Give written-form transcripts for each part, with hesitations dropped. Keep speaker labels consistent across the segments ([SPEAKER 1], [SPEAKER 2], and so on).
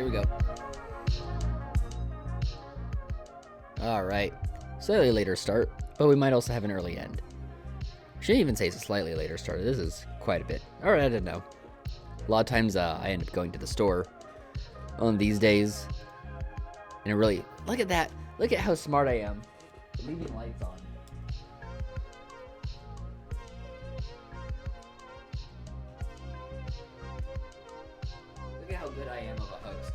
[SPEAKER 1] we go. Alright. Slightly later start, but we might also have an early end. Shouldn't even say it's a slightly later start. This is quite a bit. Alright, I didn't know. A lot of times I end up going to the store on these days. And it really... Look at that. Look at how smart I am. Leaving lights on. Look at how good I am of a host.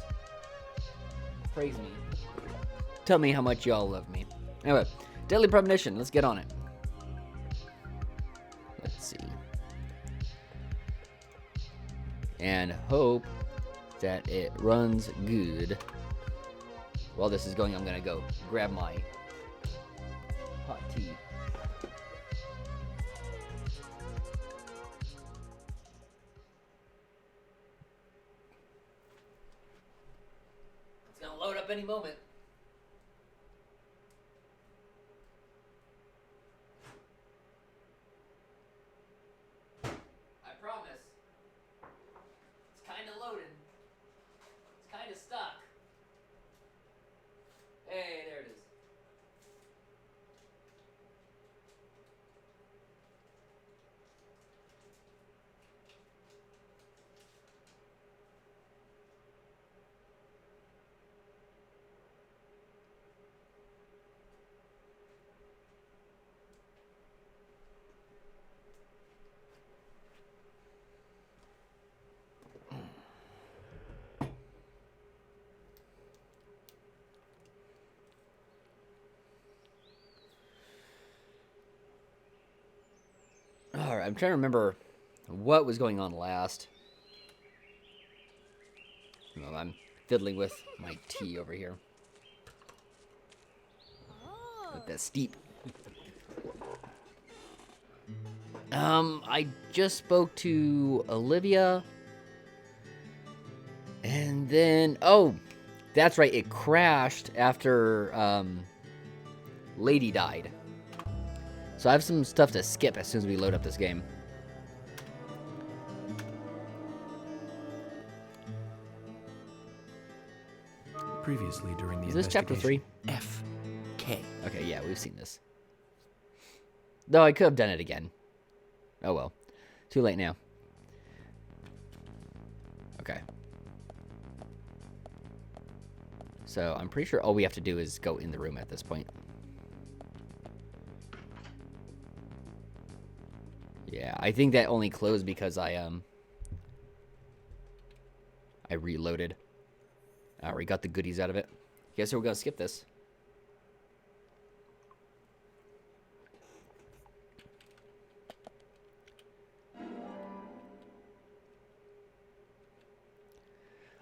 [SPEAKER 1] Praise me. Tell me how much y'all love me. Anyway, Deadly Premonition. Let's get on it. Let's see. And hope that it runs good. While this is going, I'm going to go grab my hot tea. It's going to load up any moment. I promise. It's kind of loaded. It's kind of stuck. Hey, there it is. Alright, I'm trying to remember what was going on last. Well, I'm fiddling with my tea over here. With that steep. I just spoke to Olivia. And then, oh, that's right, it crashed after Lady died. So I have some stuff to skip as soon as we load up this game.
[SPEAKER 2] Previously during the
[SPEAKER 1] Is this chapter 3?
[SPEAKER 2] FK.
[SPEAKER 1] Okay, yeah, we've seen this. Though I could have done it again. Oh well. Too late now. Okay. So I'm pretty sure all we have to do is go in the room at this point. Yeah, I think that only closed because I reloaded. I already got the goodies out of it. Guess we're gonna skip this.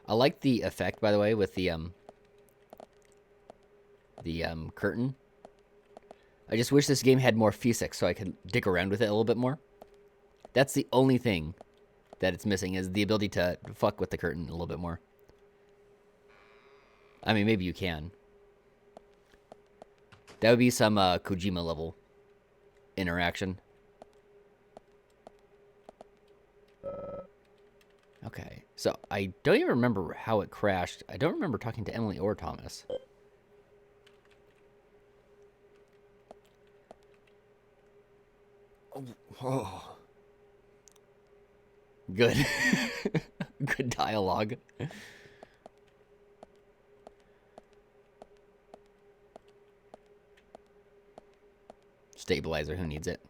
[SPEAKER 1] I like the effect, by the way, with the curtain. I just wish this game had more physics so I could dig around with it a little bit more. That's the only thing that it's missing, is the ability to fuck with the curtain a little bit more. I mean, maybe you can. That would be some Kojima level interaction. Okay, so I don't even remember how it crashed. I don't remember talking to Emily or Thomas. Oh. Good. Good dialogue. Stabilizer, who needs it?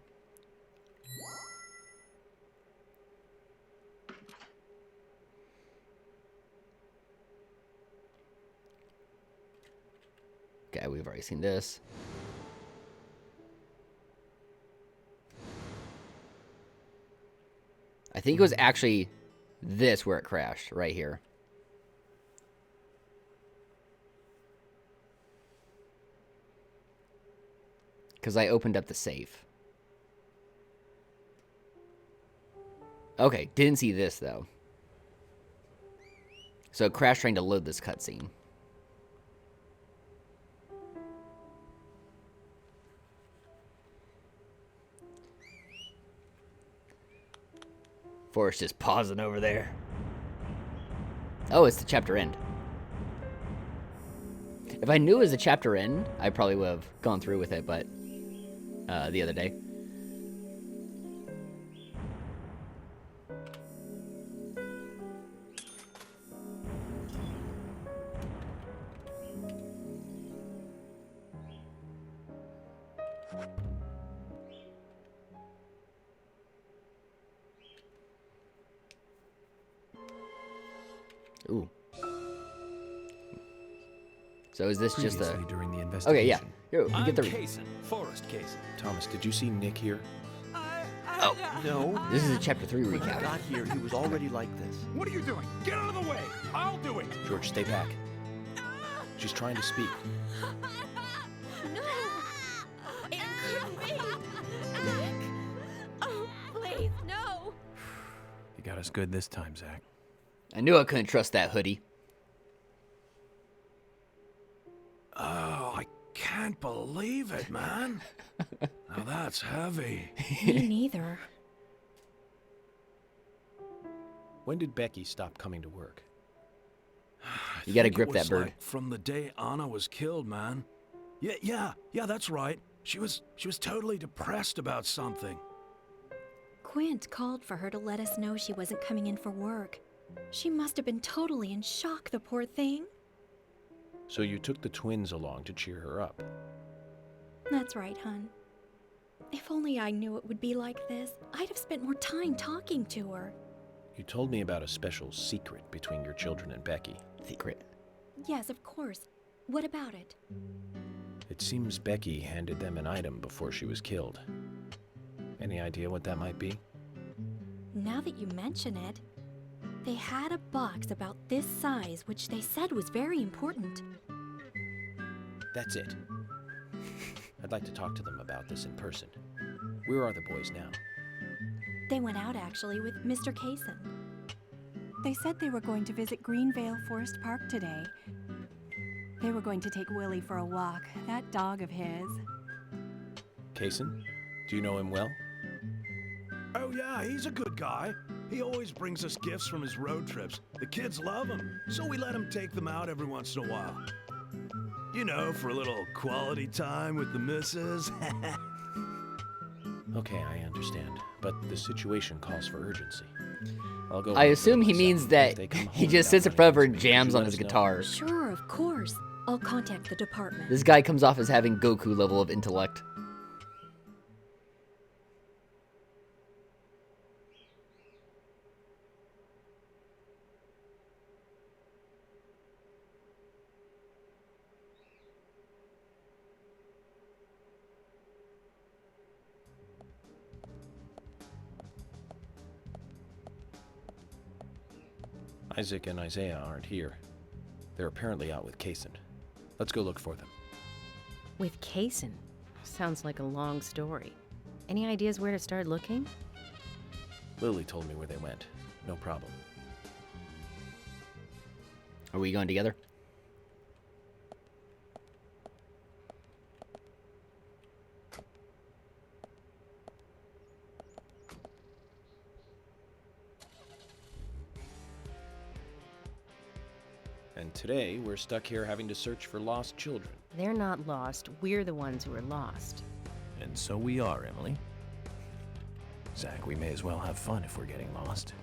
[SPEAKER 1] Okay, we've already seen this. I think it was actually this where it crashed, right here. Because I opened up the safe. Okay, didn't see this, though. So it crashed trying to load this cutscene. Forrest just pausing over there. Oh, it's the chapter end. If I knew it was a chapter end, I probably would have gone through with it, but the other day. Ooh. So is this just a...
[SPEAKER 2] Previously during the investigation.
[SPEAKER 1] Okay, yeah. Here, we
[SPEAKER 3] I'm
[SPEAKER 1] get the...
[SPEAKER 3] Kaysen, Forrest Kaysen.
[SPEAKER 2] Thomas, did you see Nick here?
[SPEAKER 1] Oh,
[SPEAKER 4] No.
[SPEAKER 1] this is a chapter 3
[SPEAKER 4] When he
[SPEAKER 1] recap.
[SPEAKER 4] got here, he was already like this.
[SPEAKER 3] What are you doing? Get out of the way! I'll do it!
[SPEAKER 2] George, stay back. She's trying to speak.
[SPEAKER 5] No! It couldn't be! Nick! Oh, please, no!
[SPEAKER 2] You got us good this time, Zach.
[SPEAKER 1] I knew I couldn't trust that hoodie.
[SPEAKER 3] Oh, I can't believe it, man. Now that's heavy.
[SPEAKER 5] Me neither.
[SPEAKER 2] When did Becky stop coming to work?
[SPEAKER 1] You gotta
[SPEAKER 3] think it
[SPEAKER 1] grip that
[SPEAKER 3] was,
[SPEAKER 1] bird.
[SPEAKER 3] like, from the day Anna was killed, man. Yeah, that's right. She was totally depressed about something.
[SPEAKER 5] Quint called for her to let us know she wasn't coming in for work. She must have been totally in shock, the poor thing.
[SPEAKER 2] So you took the twins along to cheer her up.
[SPEAKER 5] That's right, hon. If only I knew it would be like this, I'd have spent more time talking to her.
[SPEAKER 2] You told me about a special secret between your children and Becky.
[SPEAKER 1] Secret.
[SPEAKER 5] Yes, of course. What about it?
[SPEAKER 2] It seems Becky handed them an item before she was killed. Any idea what that might be?
[SPEAKER 5] Now that you mention it, they had a box about this size, which they said was very important.
[SPEAKER 2] That's it. I'd like to talk to them about this in person. Where are the boys now?
[SPEAKER 5] They went out, actually, with Mr. Kaysen.
[SPEAKER 6] They said they were going to visit Greenvale Forest Park today. They were going to take Willie for a walk, that dog of his.
[SPEAKER 2] Kaysen? Do you know him well?
[SPEAKER 3] Oh yeah, he's a good guy. He always brings us gifts from his road trips. The kids love him, so we let him take them out every once in a while. You know, for a little quality time with the missus.
[SPEAKER 2] Okay, I understand. But the situation calls for urgency. I'll go.
[SPEAKER 1] I
[SPEAKER 2] look
[SPEAKER 1] assume
[SPEAKER 2] for
[SPEAKER 1] he
[SPEAKER 2] myself.
[SPEAKER 1] means
[SPEAKER 2] If
[SPEAKER 1] that
[SPEAKER 2] they come
[SPEAKER 1] he
[SPEAKER 2] home
[SPEAKER 1] just
[SPEAKER 2] without
[SPEAKER 1] sits in
[SPEAKER 2] running
[SPEAKER 1] front of her and
[SPEAKER 2] into me,
[SPEAKER 1] jams
[SPEAKER 2] you
[SPEAKER 1] on
[SPEAKER 2] let
[SPEAKER 1] his
[SPEAKER 2] us know.
[SPEAKER 1] guitar.
[SPEAKER 5] Sure, of course. I'll contact the department.
[SPEAKER 1] This guy comes off as having Goku level of intellect.
[SPEAKER 2] Isaac and Isaiah aren't here. They're apparently out with Kaysen. Let's go look for them.
[SPEAKER 7] With Kaysen? Sounds like a long story. Any ideas where to start looking?
[SPEAKER 2] Lily told me where they went. No problem.
[SPEAKER 1] Are we going together?
[SPEAKER 2] And today, we're stuck here having to search for lost children.
[SPEAKER 7] They're not lost. We're the ones who are lost.
[SPEAKER 2] And so we are, Emily. Zach, we may as well have fun if we're getting lost.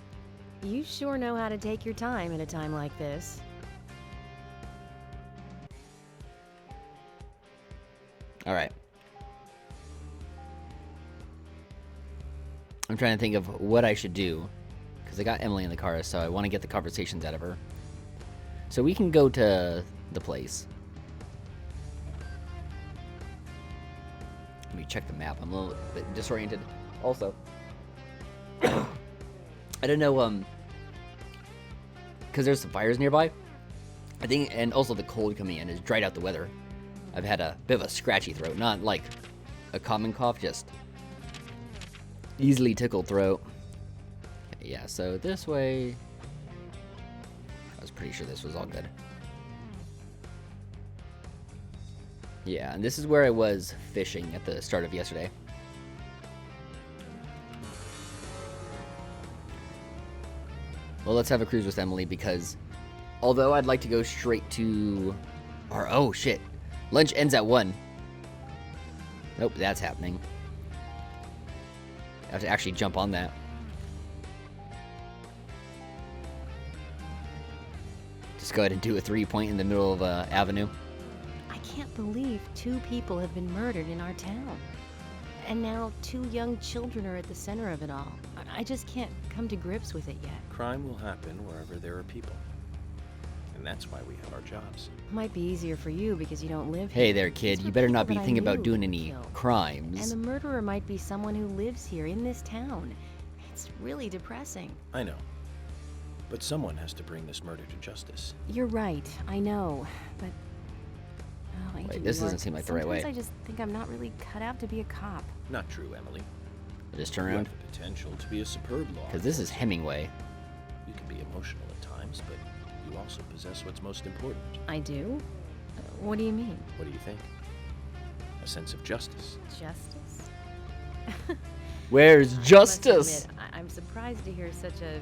[SPEAKER 7] You sure know how to take your time at a time like this.
[SPEAKER 1] All right. I'm trying to think of what I should do, because I got Emily in the car, so I want to get the conversations out of her. So we can go to the place. Let me check the map. I'm a little bit disoriented. Also, I don't know, because there's some fires nearby. I think, and also the cold coming in has dried out the weather. I've had a bit of a scratchy throat, not like a common cough, just easily tickled throat. Okay, yeah, so this way. I was pretty sure this was all good. Yeah, and this is where I was fishing at the start of yesterday. Well, let's have a cruise with Emily, because although I'd like to go straight to Or, oh, shit. Lunch ends at 1. Nope, that's happening. I have to actually jump on that. Just go ahead and do a 3-point in the middle of avenue.
[SPEAKER 7] I can't believe 2 people have been murdered in our town. And now 2 young children are at the center of it all. I just can't come to grips with it yet.
[SPEAKER 2] Crime will happen wherever there are people. And that's why we have our jobs.
[SPEAKER 7] Might be easier for you because you don't live
[SPEAKER 1] Hey
[SPEAKER 7] here.
[SPEAKER 1] there, kid.
[SPEAKER 7] These
[SPEAKER 1] You
[SPEAKER 7] were
[SPEAKER 1] better not be
[SPEAKER 7] people that I
[SPEAKER 1] thinking about
[SPEAKER 7] knew
[SPEAKER 1] doing
[SPEAKER 7] were
[SPEAKER 1] any
[SPEAKER 7] killed. And
[SPEAKER 1] crimes.
[SPEAKER 7] the murderer might be someone who lives here in this town. It's really depressing.
[SPEAKER 2] I know. But someone has to bring this murder to justice.
[SPEAKER 7] You're right, I know, but... Oh, Agent
[SPEAKER 1] this doesn't
[SPEAKER 7] York,
[SPEAKER 1] seem like the right way.
[SPEAKER 7] Sometimes I just think I'm not really cut out to be a cop.
[SPEAKER 2] Not true, Emily.
[SPEAKER 1] Just
[SPEAKER 2] You
[SPEAKER 1] turn
[SPEAKER 2] have
[SPEAKER 1] around.
[SPEAKER 2] the potential to be a superb law.
[SPEAKER 1] Because this is Hemingway.
[SPEAKER 2] You can be emotional at times, but you also possess what's most important.
[SPEAKER 7] I do? What do you mean?
[SPEAKER 2] What do you think? A sense of justice.
[SPEAKER 7] Justice?
[SPEAKER 1] Where's
[SPEAKER 7] I must
[SPEAKER 1] justice?
[SPEAKER 7] admit, I'm surprised to hear such a...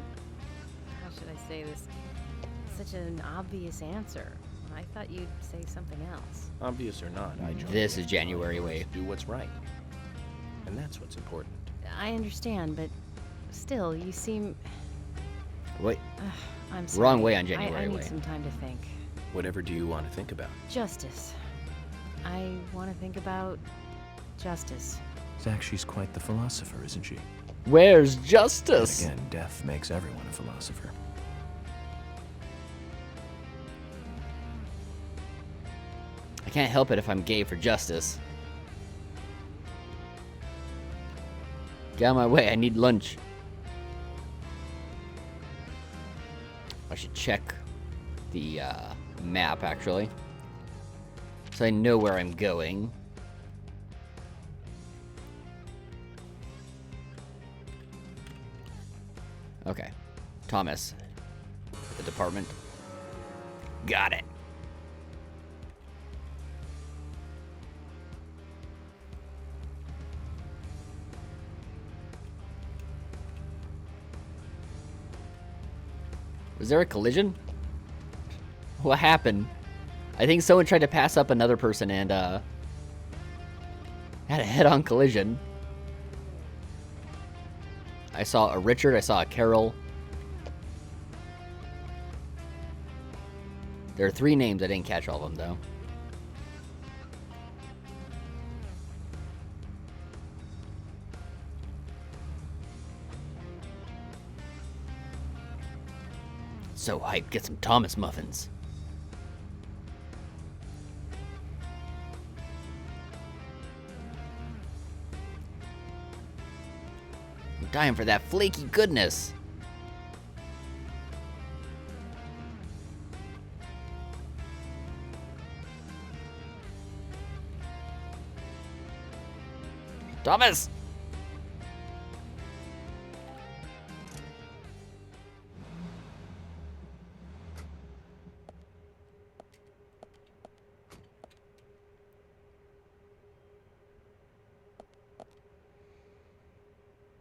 [SPEAKER 7] How should I say this? Such an obvious answer. I thought you'd say something else.
[SPEAKER 2] Obvious or not, I joined
[SPEAKER 1] This
[SPEAKER 2] the
[SPEAKER 1] is January
[SPEAKER 2] Army
[SPEAKER 1] way.
[SPEAKER 2] to do what's right. And that's what's important.
[SPEAKER 7] I understand, but still, you seem...
[SPEAKER 1] Wait.
[SPEAKER 7] I'm sorry.
[SPEAKER 1] Wrong way on
[SPEAKER 7] I
[SPEAKER 1] January
[SPEAKER 7] need
[SPEAKER 1] way.
[SPEAKER 7] some time to think.
[SPEAKER 2] Whatever do you want to think about?
[SPEAKER 7] Justice. I want to think about justice.
[SPEAKER 3] Zach, she's quite the philosopher, isn't she?
[SPEAKER 1] Where's
[SPEAKER 3] And
[SPEAKER 1] justice?
[SPEAKER 3] again, death makes everyone a philosopher.
[SPEAKER 1] I can't help it if I'm gay for justice. Get out of my way, I need lunch. I should check the map, actually. So I know where I'm going. Okay. Thomas. The department. Got it. Was there a collision? What happened? I think someone tried to pass up another person and had a head-on collision. I saw a Richard, I saw a Carol. There are 3 names, I didn't catch all of them though. So hyped, get some Thomas muffins. I'm dying for that flaky goodness. Thomas!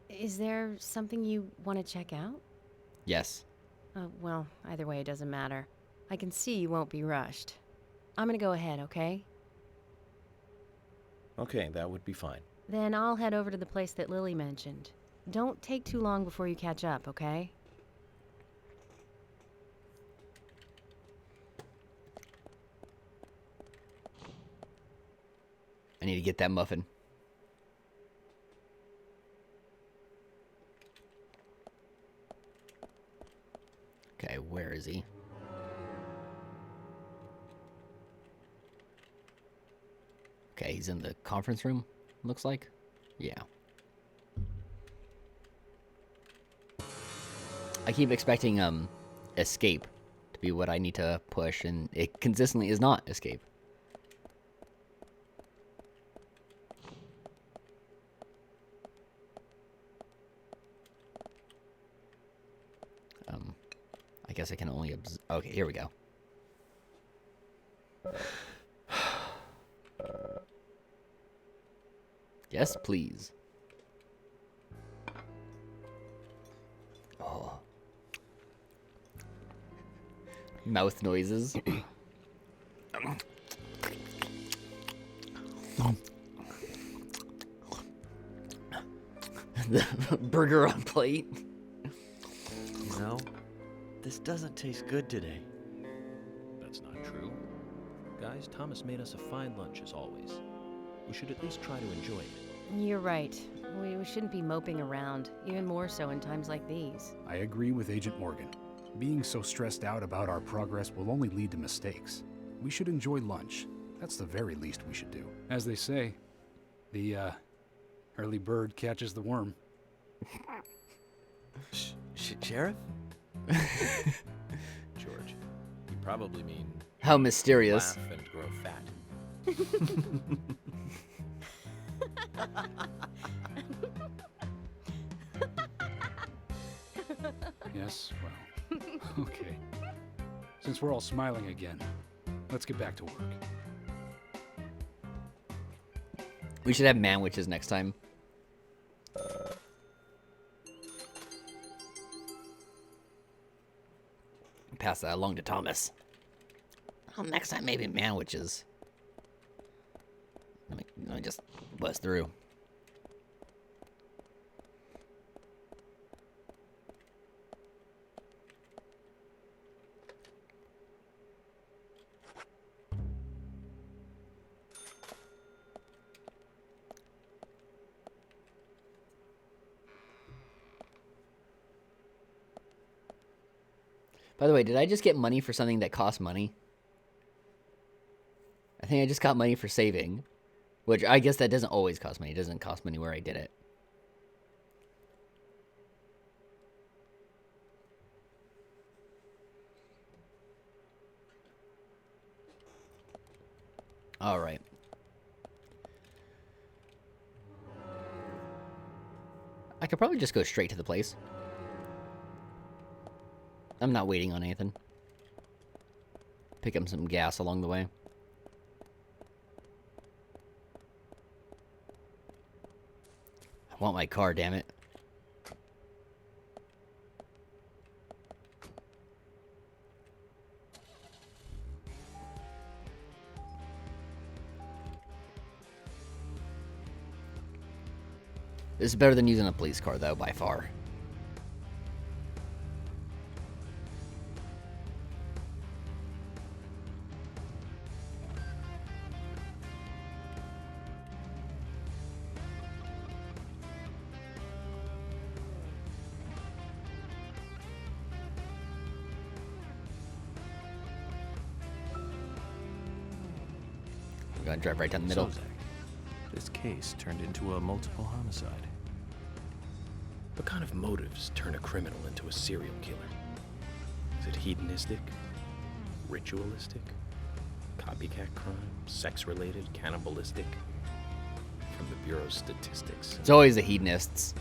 [SPEAKER 7] Is there something you want to check out?
[SPEAKER 1] Yes.
[SPEAKER 7] Well, either way, it doesn't matter. I can see you won't be rushed. I'm gonna go ahead, okay?
[SPEAKER 2] Okay, that would be fine.
[SPEAKER 7] Then I'll head over to the place that Lily mentioned. Don't take too long before you catch up, okay?
[SPEAKER 1] I need to get that muffin. Okay, where is he? Okay, he's in the conference room, looks like. Yeah. I keep expecting escape to be what I need to push, and it consistently is not escape. I guess I can only okay, here we go. Yes, please. Oh. Mouth noises. The burger on plate.
[SPEAKER 4] You know, this doesn't taste good today.
[SPEAKER 2] That's not true. Guys, Thomas made us a fine lunch as always. We should at least try to enjoy it.
[SPEAKER 7] You're right. We shouldn't be moping around, even more so in times like these.
[SPEAKER 8] I agree with Agent Morgan. Being so stressed out about our progress will only lead to mistakes. We should enjoy lunch. That's the very least we should do. As they say, the early bird catches the worm.
[SPEAKER 4] Sheriff?
[SPEAKER 2] George, you probably mean
[SPEAKER 1] How mysterious.
[SPEAKER 2] laugh and grow fat.
[SPEAKER 8] Yes, well, okay. Since we're all smiling again, let's get back to work.
[SPEAKER 1] We should have manwiches next time. Pass that along to Thomas. Well, next time maybe manwiches. Let me just buzz through. By the way, did I just get money for something that cost money? I think I just got money for saving. Which, I guess that doesn't always cost money. It doesn't cost money where I did it. Alright. I could probably just go straight to the place. I'm not waiting on anything. Pick up some gas along the way. I want my car, damn it. This is better than using a police car, though, by far. I'm gonna drive right down the middle.
[SPEAKER 2] So, Zach, this case turned into a multiple homicide. What kind of motives turn a criminal into a serial killer? Is it hedonistic? Ritualistic? Copycat crime? Sex-related? Cannibalistic? From the Bureau's statistics,
[SPEAKER 1] It's always the hedonists.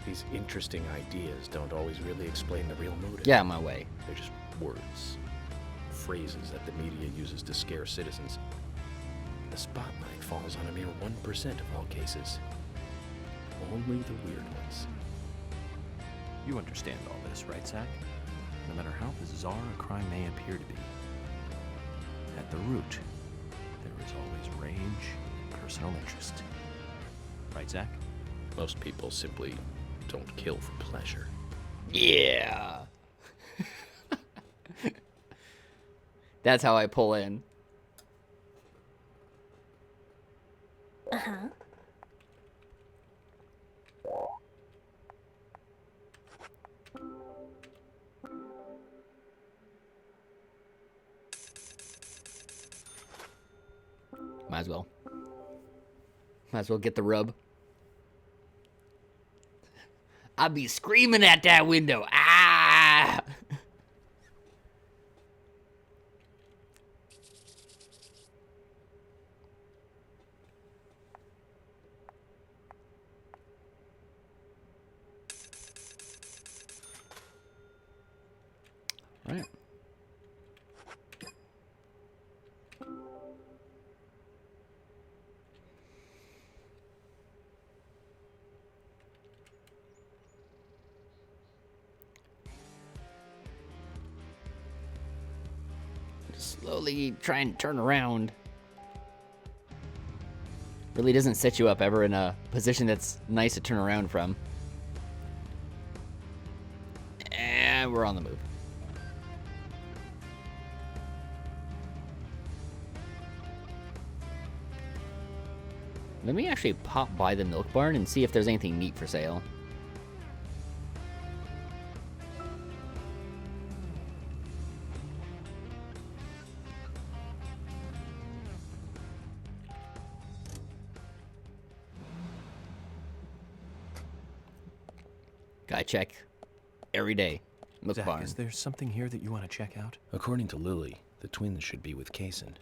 [SPEAKER 2] these interesting ideas don't always really explain the real motive.
[SPEAKER 1] Get out of my way.
[SPEAKER 2] They're just words. Phrases that the media uses to scare citizens. The spotlight falls on a mere 1% of all cases. Only the weird ones.
[SPEAKER 9] You understand all this, right, Zach? No matter how bizarre a crime may appear to be, at the root, there is always rage and personal interest. Right, Zach?
[SPEAKER 2] Most people simply don't kill for pleasure.
[SPEAKER 1] Yeah. That's how I pull in.
[SPEAKER 5] Uh-huh.
[SPEAKER 1] Might as well. Might as well get the rub. I'd be screaming at that window. Ah! Right. Slowly try and turn around. Really doesn't set you up ever in a position that's nice to turn around from. And we're on the move. Let me actually pop by the milk barn and see if there's anything neat for sale. Gotta check every day. Milk
[SPEAKER 9] Zach,
[SPEAKER 1] barn.
[SPEAKER 9] is there something here that you want to check out?
[SPEAKER 2] According to Lily, the twins should be with Kaysen.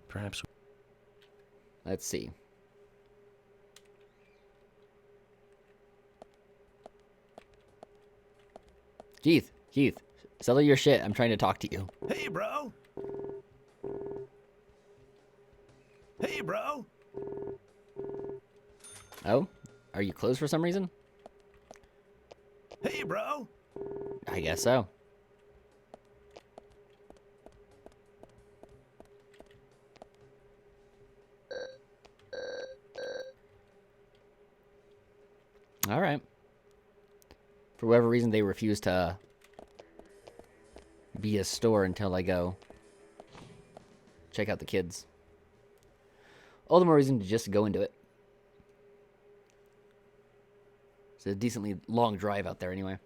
[SPEAKER 2] Perhaps.
[SPEAKER 1] Let's see. Keith, settle your shit. I'm trying to talk to you.
[SPEAKER 3] Hey, bro. Hey, bro.
[SPEAKER 1] Oh? Are you closed for some reason?
[SPEAKER 3] Hey, bro.
[SPEAKER 1] I guess so. Alright. For whatever reason, they refuse to be a store until I go check out the kids. All the more reason to just go into it. It's a decently long drive out there anyway.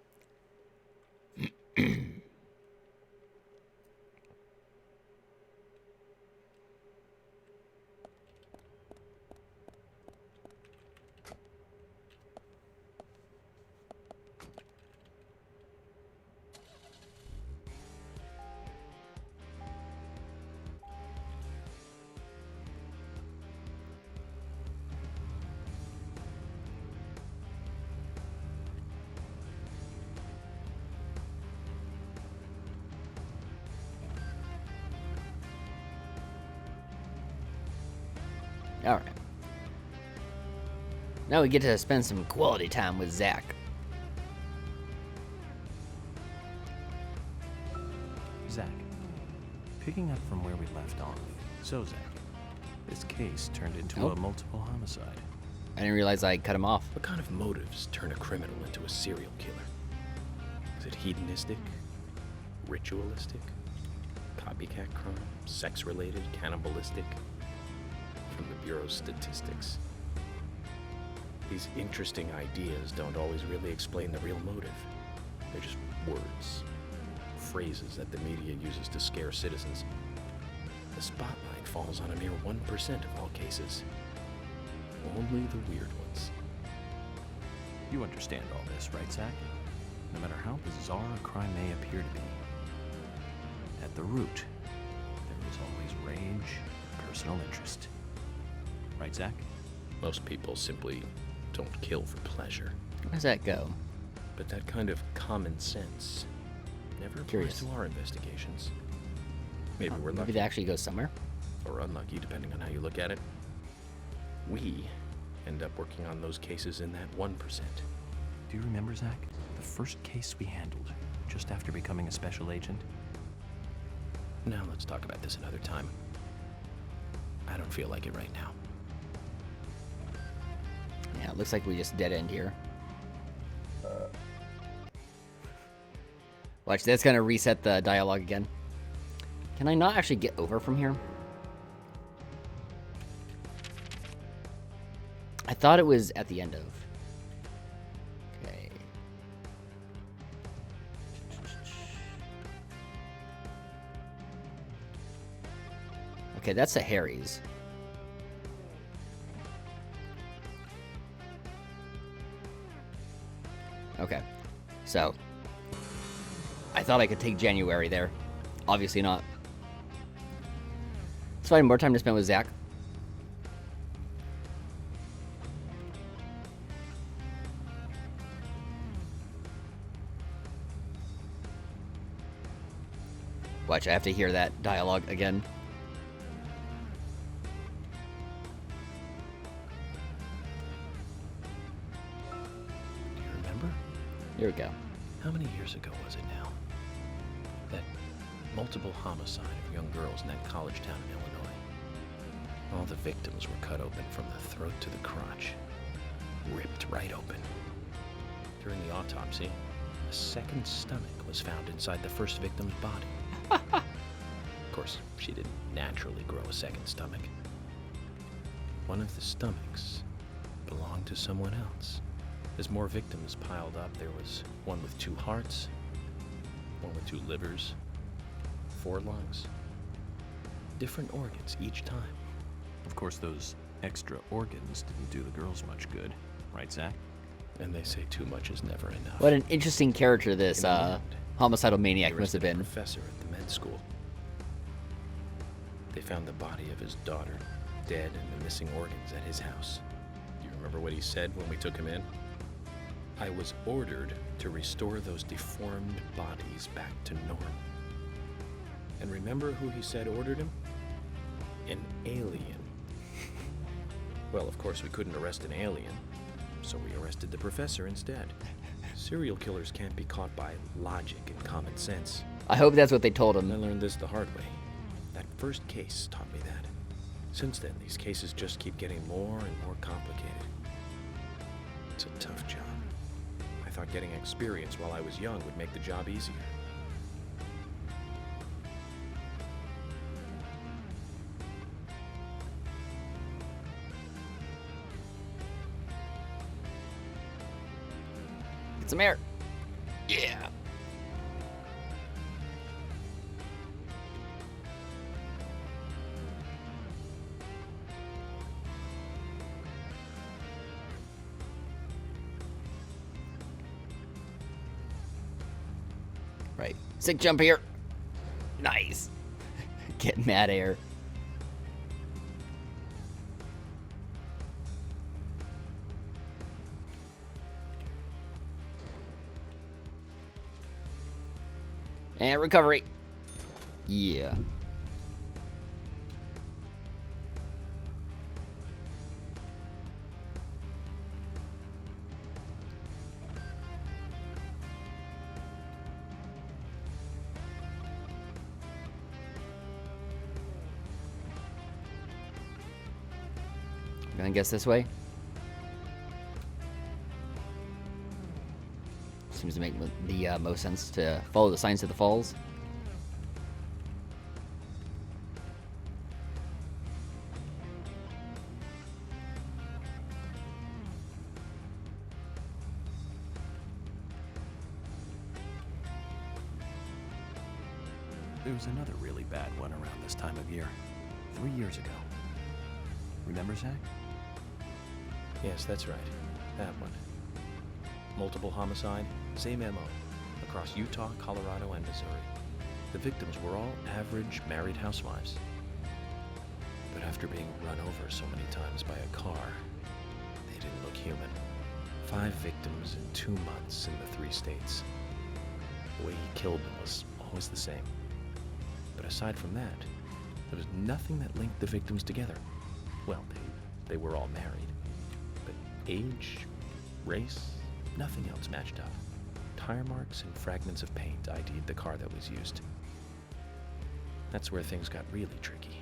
[SPEAKER 1] Alright. Now we get to spend some quality time with Zach.
[SPEAKER 9] Zach, picking up from where we left off. So, Zach, this case turned into
[SPEAKER 1] Oh.
[SPEAKER 9] a multiple homicide.
[SPEAKER 1] I didn't realize I cut him off.
[SPEAKER 2] What kind of motives turn a criminal into a serial killer? Is it hedonistic? Ritualistic? Copycat crime? Sex-related? Cannibalistic? From the Bureau's statistics. These interesting ideas don't always really explain the real motive. They're just words, phrases that the media uses to scare citizens. The spotlight falls on a mere 1% of all cases. Only the weird ones.
[SPEAKER 9] You understand all this, right, Zach? No matter how bizarre a crime may appear to be, at the root, there is always rage and personal interest. Right, Zach?
[SPEAKER 2] Most people simply don't kill for pleasure.
[SPEAKER 1] Where does that go?
[SPEAKER 2] But that kind of common sense never
[SPEAKER 1] Curious.
[SPEAKER 2] applies to our investigations. Maybe we're
[SPEAKER 1] Maybe
[SPEAKER 2] lucky
[SPEAKER 1] that actually goes somewhere.
[SPEAKER 2] or unlucky, depending on how you look at it. We end up working on those cases in that 1%.
[SPEAKER 9] Do you remember, Zach, the first case we handled just after becoming a special agent?
[SPEAKER 2] Now let's talk about this another time. I don't feel like it right now.
[SPEAKER 1] Yeah, it looks like we just dead end here. Watch, that's gonna reset the dialogue again. Can I not actually get over from here? I thought it was at the end of. Okay. Okay, that's a Harry's. Okay, so I thought I could take January there. Obviously not. Let's find more time to spend with Zach. Watch, I have to hear that dialogue again.
[SPEAKER 2] Do you remember?
[SPEAKER 1] Here we go.
[SPEAKER 2] How many years ago was it now? That multiple homicide of young girls in that college town in Illinois. All the victims were cut open from the throat to the crotch. Ripped right open. During the autopsy, a second stomach was found inside the first victim's body. Of course, she didn't naturally grow a second stomach. One of the stomachs belonged to someone else. As more victims piled up, there was one with 2 hearts, one with 2 livers, 4 lungs. Different organs each time.
[SPEAKER 9] Of course, those extra organs didn't do the girls much good, right, Zach?
[SPEAKER 2] And they say too much is never enough.
[SPEAKER 1] What an interesting character this
[SPEAKER 2] In the end,
[SPEAKER 1] homicidal maniac
[SPEAKER 2] they
[SPEAKER 1] must have
[SPEAKER 2] arrested a
[SPEAKER 1] been.
[SPEAKER 2] professor at the med school. They found the body of his daughter, dead, and the missing organs at his house. Do you remember what he said when we took him in? I was ordered to restore those deformed bodies back to normal. And remember who he said ordered him? An alien. Well, of course, we couldn't arrest an alien, so we arrested the professor instead. Serial killers can't be caught by logic and common sense.
[SPEAKER 1] I hope that's what they told
[SPEAKER 2] I
[SPEAKER 1] him.
[SPEAKER 2] learned this the hard way. That first case taught me that. Since then, these cases just keep getting more and more complicated. It's a tough job. I thought getting experience while I was young would make the job easier.
[SPEAKER 1] Get some air. Yeah. Right. Sick jump here. Nice. Get mad air. And recovery. Yeah. Gonna guess this way. Seems to make the most sense to follow the signs of the falls.
[SPEAKER 9] There was another really bad one around this time of year. 3 years ago. Remember, Zach?
[SPEAKER 2] Yes, that's right. That one. Multiple homicide, same MO, across Utah, Colorado, and Missouri. The victims were all average married housewives. But after being run over so many times by a car, they didn't look human. 5 victims in 2 months in the 3 states. The way he killed them was always the same. But aside from that, there was nothing that linked the victims together. Well, they were all married. But age, race, nothing else matched up. Tire marks and fragments of paint ID'd the car that was used. That's where things got really tricky.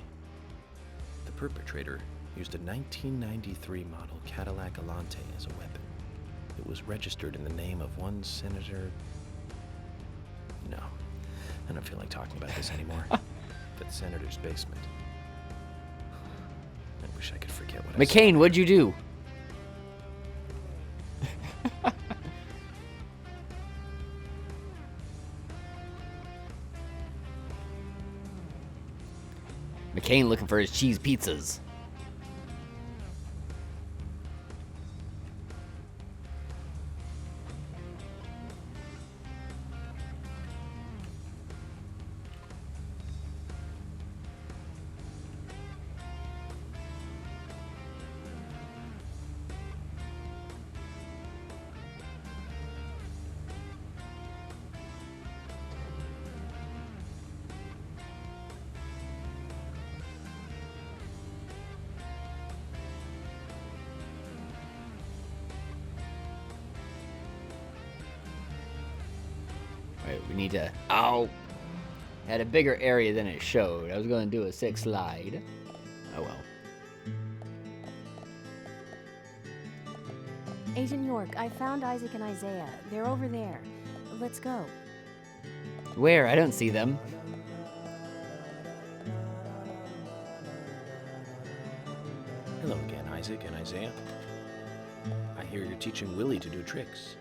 [SPEAKER 2] The perpetrator used a 1993 model Cadillac Alante as a weapon. It was registered in the name of one Senator... No, I don't feel like talking about this anymore. That senator's basement. I wish I could forget what I saw.
[SPEAKER 1] McCain, what'd you do? McCain looking for his cheese pizzas. Alright, we need to... Ow! Had a bigger area than it showed. I was going to do a 6 slide. Oh well.
[SPEAKER 7] Agent York, I found Isaac and Isaiah. They're over there. Let's go.
[SPEAKER 1] Where? I don't see them.
[SPEAKER 2] Hello again, Isaac and Isaiah. I hear you're teaching Willie to do tricks.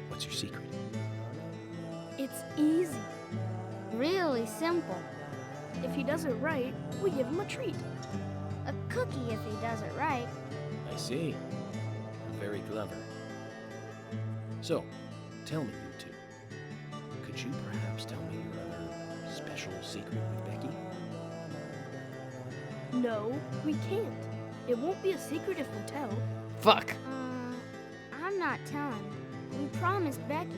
[SPEAKER 2] What's your secret?
[SPEAKER 10] It's easy. Really simple. If he does it right, we give him a treat. A cookie if he does it right.
[SPEAKER 2] I see. Very clever. So, tell me, you two. Could you perhaps tell me your other special secret with Becky?
[SPEAKER 10] No, we can't. It won't be a secret if we tell.
[SPEAKER 1] Fuck.
[SPEAKER 10] I'm not telling. We promised Becky.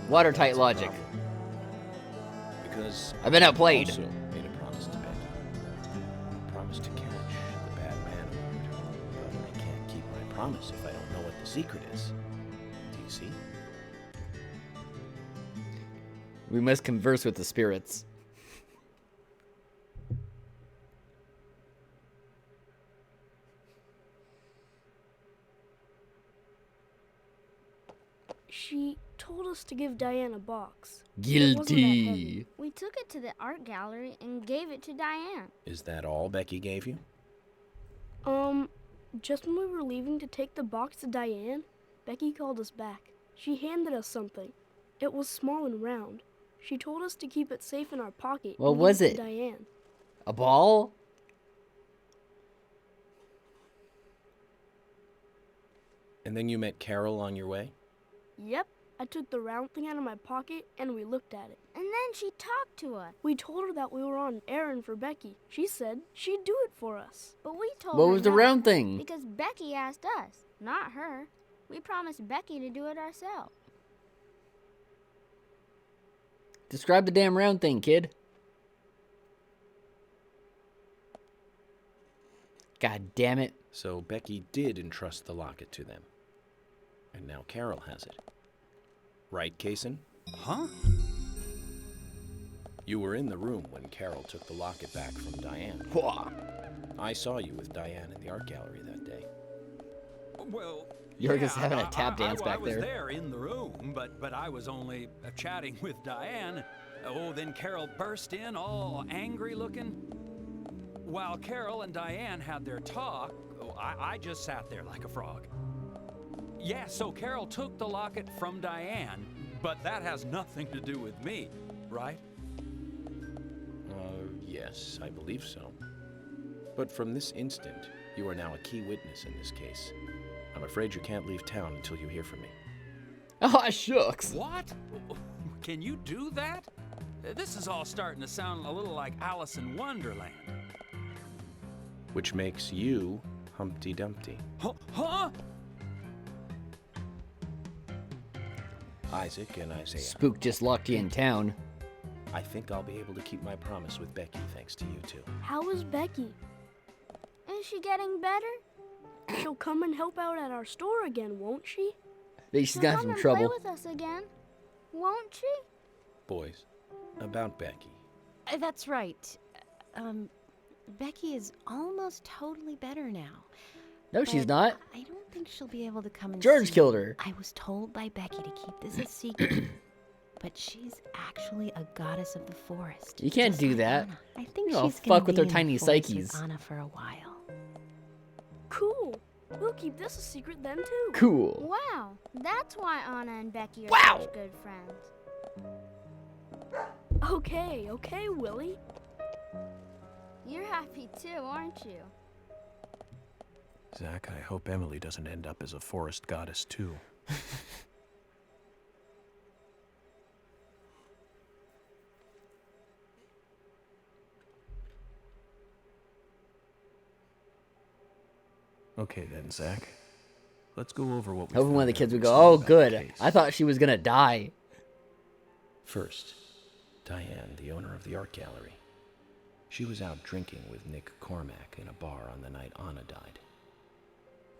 [SPEAKER 1] Watertight logic.
[SPEAKER 2] Because
[SPEAKER 1] I've been outplayed.
[SPEAKER 2] I also made a promise to Becky. I promised to catch the bad man alert. But I can't keep my promise if I don't know what the secret is. Do you see?
[SPEAKER 1] We must converse with the spirits.
[SPEAKER 10] She told us to give Diane a box.
[SPEAKER 1] Guilty.
[SPEAKER 10] We took it to the art gallery and gave it to Diane.
[SPEAKER 2] Is that all Becky gave you?
[SPEAKER 10] Just when we were leaving to take the box to Diane, Becky called us back. She handed us something. It was small and round. She told us to keep it safe in our pocket.
[SPEAKER 1] What
[SPEAKER 10] and give
[SPEAKER 1] was
[SPEAKER 10] to
[SPEAKER 1] it?
[SPEAKER 10] Diane.
[SPEAKER 1] A ball?
[SPEAKER 2] And then you met Carol on your way?
[SPEAKER 10] Yep. I took the round thing out of my pocket and we looked at it.
[SPEAKER 11] And then she talked to us.
[SPEAKER 10] We told her that we were on an errand for Becky. She said she'd do it for us.
[SPEAKER 11] But we told
[SPEAKER 1] What
[SPEAKER 11] her
[SPEAKER 1] was the
[SPEAKER 11] no,
[SPEAKER 1] round thing?
[SPEAKER 11] Because Becky asked us, not her. We promised Becky to do it ourselves.
[SPEAKER 1] Describe the damn round thing, kid. God damn it.
[SPEAKER 2] So Becky did entrust the locket to them. And now Carol has it. Right, Kaysen?
[SPEAKER 3] Huh?
[SPEAKER 2] You were in the room when Carol took the locket back from Diane. I saw you with Diane in the art gallery that day.
[SPEAKER 3] Well,
[SPEAKER 1] York is having a tap dance
[SPEAKER 3] I
[SPEAKER 1] back
[SPEAKER 3] was
[SPEAKER 1] there.
[SPEAKER 3] there in the room, but I was only chatting with Diane. Oh, then Carol burst in, all angry looking. While Carol and Diane had their talk, I just sat there like a frog. Yeah, so Carol took the locket from Diane, but that has nothing to do with me, right?
[SPEAKER 2] Yes, I believe so. But from this instant, you are now a key witness in this case. I'm afraid you can't leave town until you hear from me.
[SPEAKER 1] Oh, shucks.
[SPEAKER 3] What? Can you do that? This is all starting to sound a little like Alice in Wonderland.
[SPEAKER 2] Which makes you Humpty Dumpty.
[SPEAKER 3] Huh?
[SPEAKER 2] Isaac and Isaiah.
[SPEAKER 1] Spook just locked you in town.
[SPEAKER 2] I think I'll be able to keep my promise with Becky thanks to you two.
[SPEAKER 10] How is Becky?
[SPEAKER 11] Is she getting better?
[SPEAKER 10] She'll come and help out at our store again, won't she?
[SPEAKER 1] Maybe she's
[SPEAKER 11] She'll
[SPEAKER 1] got
[SPEAKER 11] come
[SPEAKER 1] some
[SPEAKER 11] and
[SPEAKER 1] trouble.
[SPEAKER 11] play with us again, won't she?
[SPEAKER 2] Boys, about Becky.
[SPEAKER 7] That's right. Becky is almost totally better now.
[SPEAKER 1] No, she's
[SPEAKER 7] But
[SPEAKER 1] not.
[SPEAKER 7] I don't think she'll be able to come and
[SPEAKER 1] George
[SPEAKER 7] see
[SPEAKER 1] killed
[SPEAKER 7] you.
[SPEAKER 1] her.
[SPEAKER 7] I was told by Becky to keep this a secret. But she's actually a goddess of the forest.
[SPEAKER 1] You can't
[SPEAKER 7] just
[SPEAKER 1] do
[SPEAKER 7] like
[SPEAKER 1] that.
[SPEAKER 7] Anna. I think
[SPEAKER 1] You know,
[SPEAKER 7] she's gonna
[SPEAKER 1] fuck with
[SPEAKER 7] be
[SPEAKER 1] their
[SPEAKER 7] in the
[SPEAKER 1] tiny
[SPEAKER 7] forest with
[SPEAKER 1] psyches.
[SPEAKER 7] Anna for a while.
[SPEAKER 10] Cool. We'll keep this a secret then too.
[SPEAKER 1] Cool.
[SPEAKER 11] Wow, that's why Anna and Becky are
[SPEAKER 1] Wow.
[SPEAKER 11] such good friends.
[SPEAKER 10] Okay, Willie.
[SPEAKER 11] You're happy too, aren't you?
[SPEAKER 9] Zach, I hope Emily doesn't end up as a forest goddess too. Okay then, Zach. Let's go over what we
[SPEAKER 1] Hoping one of the
[SPEAKER 9] found
[SPEAKER 1] kids
[SPEAKER 9] out
[SPEAKER 1] would go,
[SPEAKER 9] recently
[SPEAKER 1] oh,
[SPEAKER 9] about the
[SPEAKER 1] good.
[SPEAKER 9] case."
[SPEAKER 1] I thought she was going to die.
[SPEAKER 2] First, Diane, the owner of the art gallery. She was out drinking with Nick Cormack in a bar on the night Anna died.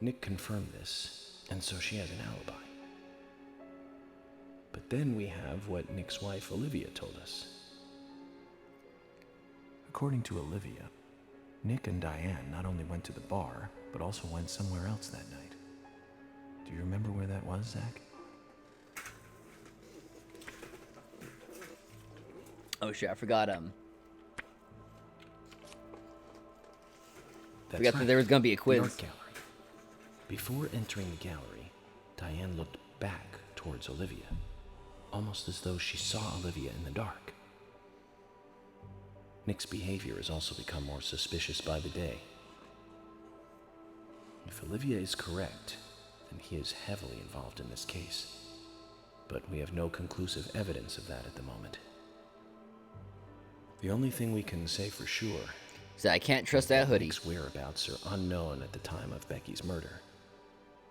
[SPEAKER 2] Nick confirmed this, and so she has an alibi. But then we have what Nick's wife Olivia told us.
[SPEAKER 9] According to Olivia, Nick and Diane not only went to the bar, but also went somewhere else that night.
[SPEAKER 2] Do you remember where that was, Zach?
[SPEAKER 1] Oh shit, I forgot
[SPEAKER 2] That's
[SPEAKER 1] forgot that
[SPEAKER 2] right.
[SPEAKER 1] there was gonna be a
[SPEAKER 2] The
[SPEAKER 1] quiz.
[SPEAKER 2] art gallery. Before entering the gallery, Diane looked back towards Olivia, almost as though she saw Olivia in the dark. Nick's behavior has also become more suspicious by the day. If Olivia is correct, then he is heavily involved in this case. But we have no conclusive evidence of that at the moment. The only thing we can say for sure
[SPEAKER 1] So I can't trust that hoodie.
[SPEAKER 2] Nick's whereabouts are unknown at the time of Becky's murder.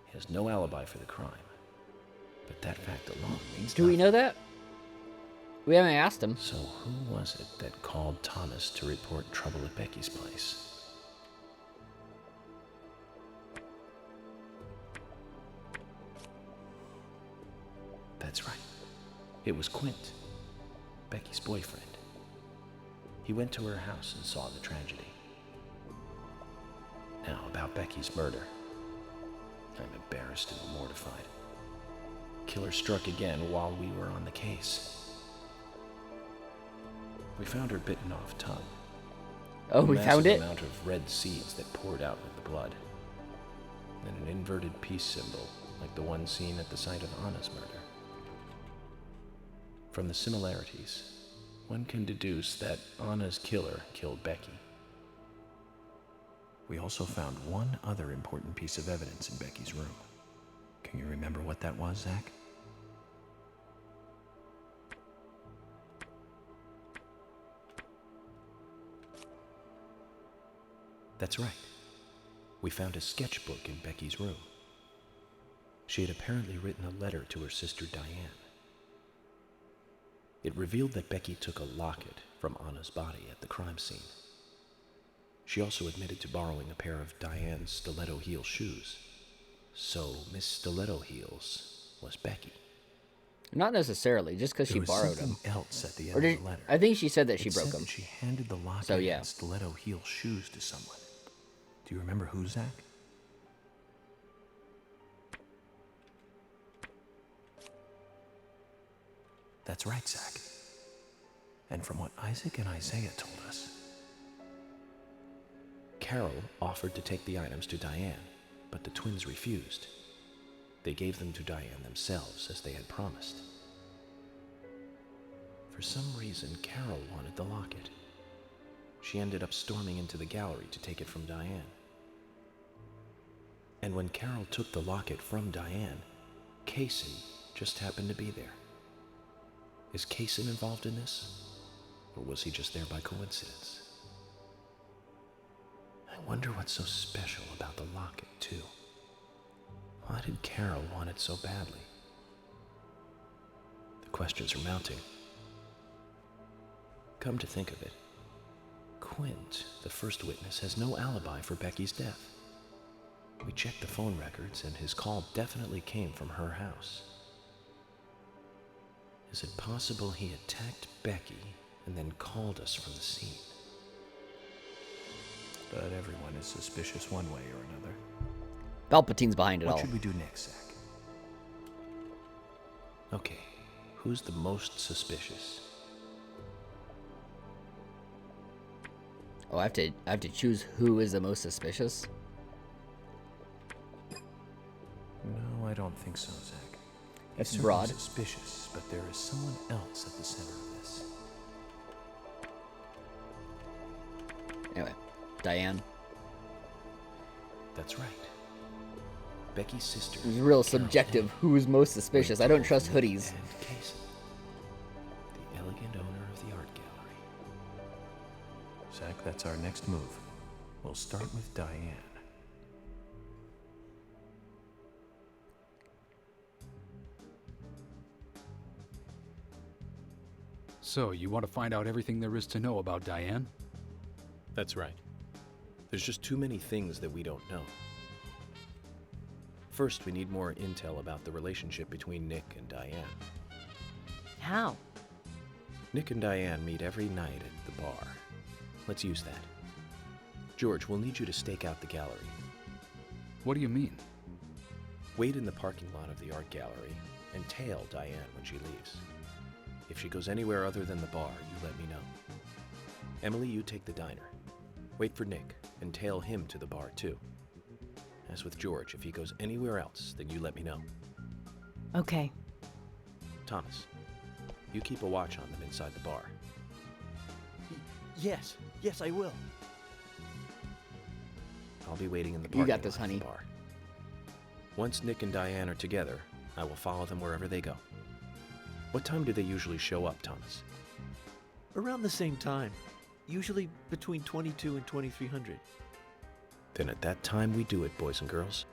[SPEAKER 2] He has no alibi for the crime. But that fact alone means
[SPEAKER 1] Do we know that? We haven't asked him.
[SPEAKER 2] So who was it that called Thomas to report trouble at Becky's place? That's right. It was Quint, Becky's boyfriend. He went to her house and saw the tragedy. Now, about Becky's murder. I'm embarrassed and mortified. Killer struck again while we were on the case. We found her bitten off tongue.
[SPEAKER 1] Oh, we found it?
[SPEAKER 2] A massive amount of red seeds that poured out with the blood. And an inverted peace symbol, like the one seen at the site of Anna's murder. From the similarities, one can deduce that Anna's killer killed Becky. We also found one other important piece of evidence in Becky's room. Can you remember what that was, Zach? That's right. We found a sketchbook in Becky's room. She had apparently written a letter to her sister Diane. It revealed that Becky took a locket from Anna's body at the crime scene. She also admitted to borrowing a pair of Diane's stiletto heel shoes. So Miss Stiletto Heels was Becky.
[SPEAKER 1] Not necessarily, just because she
[SPEAKER 2] There was
[SPEAKER 1] borrowed them.
[SPEAKER 2] something else at the end
[SPEAKER 1] Or
[SPEAKER 2] of the letter.
[SPEAKER 1] I think she said that she
[SPEAKER 2] It
[SPEAKER 1] broke
[SPEAKER 2] said
[SPEAKER 1] them.
[SPEAKER 2] that she handed the locket
[SPEAKER 1] So, yeah.
[SPEAKER 2] and stiletto heel shoes to someone. Do you remember who, Zach? That's right, Zach. And from what Isaac and Isaiah told us, Carol offered to take the items to Diane, but the twins refused. They gave them to Diane themselves, as they had promised. For some reason, Carol wanted the locket. She ended up storming into the gallery to take it from Diane. And when Carol took the locket from Diane, Kaysen just happened to be there. Is Kaysen involved in this? Or was he just there by coincidence? I wonder what's so special about the locket, too. Why did Carol want it so badly? The questions are mounting. Come to think of it, Quint, the first witness, has no alibi for Becky's death. We checked the phone records, and his call definitely came from her house. Is it possible he attacked Becky and then called us from the scene? But everyone is suspicious one way or another.
[SPEAKER 1] Palpatine's behind it all.
[SPEAKER 2] What should we do next, Zach? Okay, who's the most suspicious?
[SPEAKER 1] Oh, I have to choose who is the most suspicious.
[SPEAKER 2] No, I don't think so, Zach.
[SPEAKER 1] That's
[SPEAKER 2] He's
[SPEAKER 1] broad.
[SPEAKER 2] certainly suspicious, but there is someone else at the center of this.
[SPEAKER 1] Anyway, Diane.
[SPEAKER 2] That's right. Becky's sister.
[SPEAKER 1] It's real
[SPEAKER 2] Carol
[SPEAKER 1] subjective.
[SPEAKER 2] Day,
[SPEAKER 1] Who is most suspicious? I don't trust hoodies.
[SPEAKER 2] and Kaysen, the elegant owner of the art gallery. Zach, that's our next move. We'll start with Diane.
[SPEAKER 8] So, you want to find out everything there is to know about Diane?
[SPEAKER 2] That's right. There's just too many things that we don't know. First, we need more intel about the relationship between Nick and Diane.
[SPEAKER 7] How?
[SPEAKER 2] Nick and Diane meet every night at the bar. Let's use that. George, we'll need you to stake out the gallery.
[SPEAKER 8] What do you mean?
[SPEAKER 2] Wait in the parking lot of the art gallery and tail Diane when she leaves. If she goes anywhere other than the bar, you let me know. Emily, you take the diner. Wait for Nick and tail him to the bar too. As with George, if he goes anywhere else, then you let me know.
[SPEAKER 7] Okay.
[SPEAKER 2] Thomas, you keep a watch on them inside the bar.
[SPEAKER 4] Yes, I will.
[SPEAKER 2] I'll be waiting in the parking
[SPEAKER 1] You got this,
[SPEAKER 2] lot of the
[SPEAKER 1] honey.
[SPEAKER 2] bar. Once Nick and Diane are together, I will follow them wherever they go. What time do they usually show up, Thomas?
[SPEAKER 4] Around the same time. Usually between 22 and 2300.
[SPEAKER 2] Then at that time we do it, boys and girls.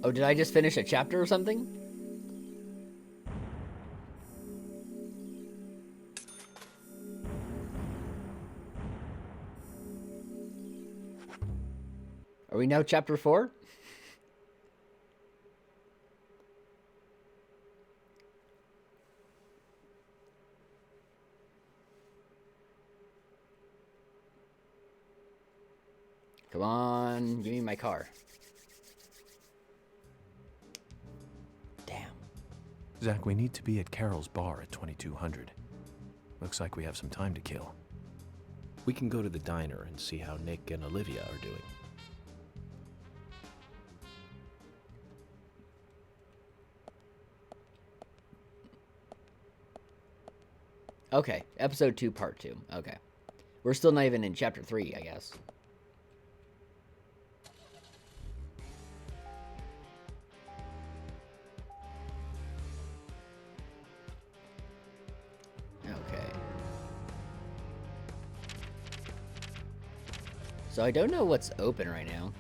[SPEAKER 1] Oh, did I just finish a chapter or something? Are we now chapter 4? Come on, give me my car. Damn.
[SPEAKER 9] Zach, we need to be at Carol's bar at 2200. Looks like we have some time to kill.
[SPEAKER 2] We can go to the diner and see how Nick and Olivia are doing.
[SPEAKER 1] Okay, episode 2, part 2. Okay. We're still not even in chapter 3, I guess. Okay. So I don't know what's open right now.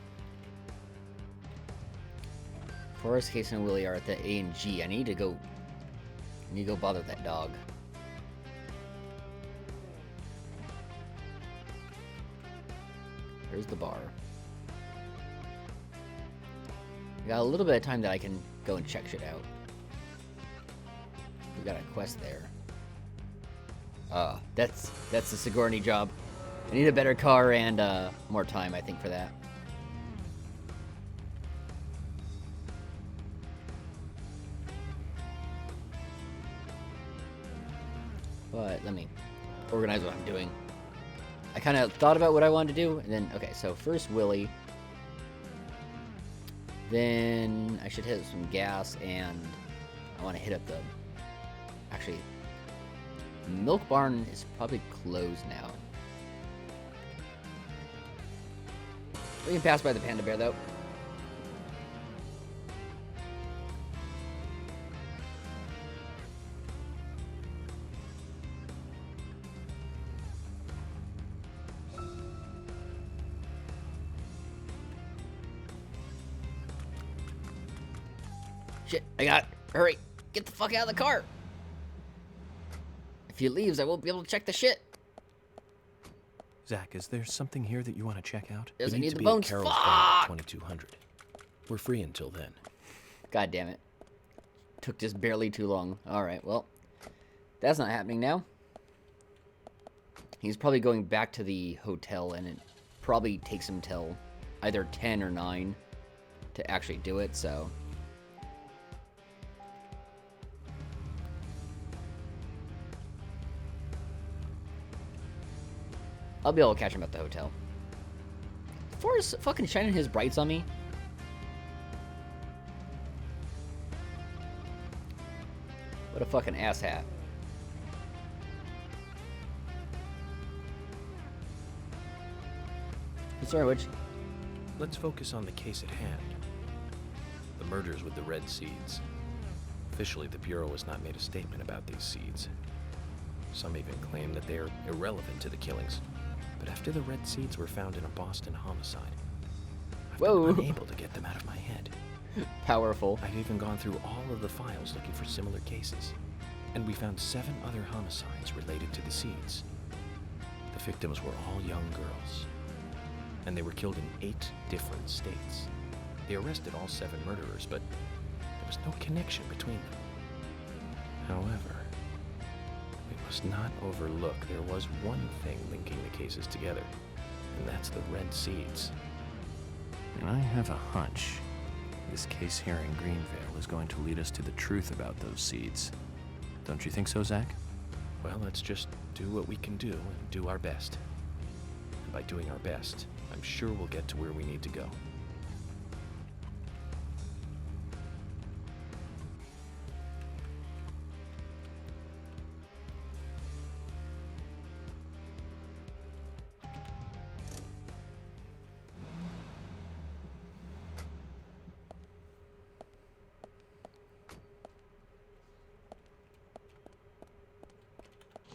[SPEAKER 1] Forrest, Case, and Willie are at the A and G. I need to go bother that dog. Here's the bar. I got a little bit of time that I can go and check shit out. We got a quest there. That's the Sigourney job. I need a better car and more time, I think, for that. But let me organize what I'm doing. I kind of thought about what I wanted to do, and then, okay, so first Willie. Then I should hit some gas, and I want to hit up the... Actually, Milk Barn is probably closed now. We can pass by the Panda Bear, though. Shit, hurry, get the fuck out of the car. If he leaves, I won't be able to check the shit.
[SPEAKER 9] Zach, is there something here that you want to check out?
[SPEAKER 1] Does
[SPEAKER 2] We
[SPEAKER 1] it
[SPEAKER 2] need
[SPEAKER 1] need
[SPEAKER 2] to
[SPEAKER 1] the
[SPEAKER 2] be
[SPEAKER 1] bones?
[SPEAKER 2] at Carol's
[SPEAKER 1] Fuck!
[SPEAKER 2] bar at 2200. We're free until then.
[SPEAKER 1] God damn it. Took just barely too long. Alright, well, that's not happening now. He's probably going back to the hotel, and it probably takes him till either 10 or 9 to actually do it, so... I'll be able to catch him at the hotel. Forrest fucking shining his brights on me. What a fucking asshat. Sorry, which?
[SPEAKER 2] Let's focus on the case at hand. The murders with the red seeds. Officially, the Bureau has not made a statement about these seeds. Some even claim that they are irrelevant to the killings. But after the red seeds were found in a Boston homicide, I've been unable to get them out of my head.
[SPEAKER 1] Powerful.
[SPEAKER 2] I've even gone through all of the files looking for similar cases, and we found 7 other homicides related to the seeds. The victims were all young girls, and they were killed in 8 different states. They arrested all 7 murderers, but there was no connection between them. However, we must must not overlook there was one thing linking the cases together, and that's the red seeds.
[SPEAKER 9] And I have a hunch this case here in Greenvale is going to lead us to the truth about those seeds. Don't you think so, Zach?
[SPEAKER 2] Well, let's just do what we can do and do our best. And by doing our best, I'm sure we'll get to where we need to go.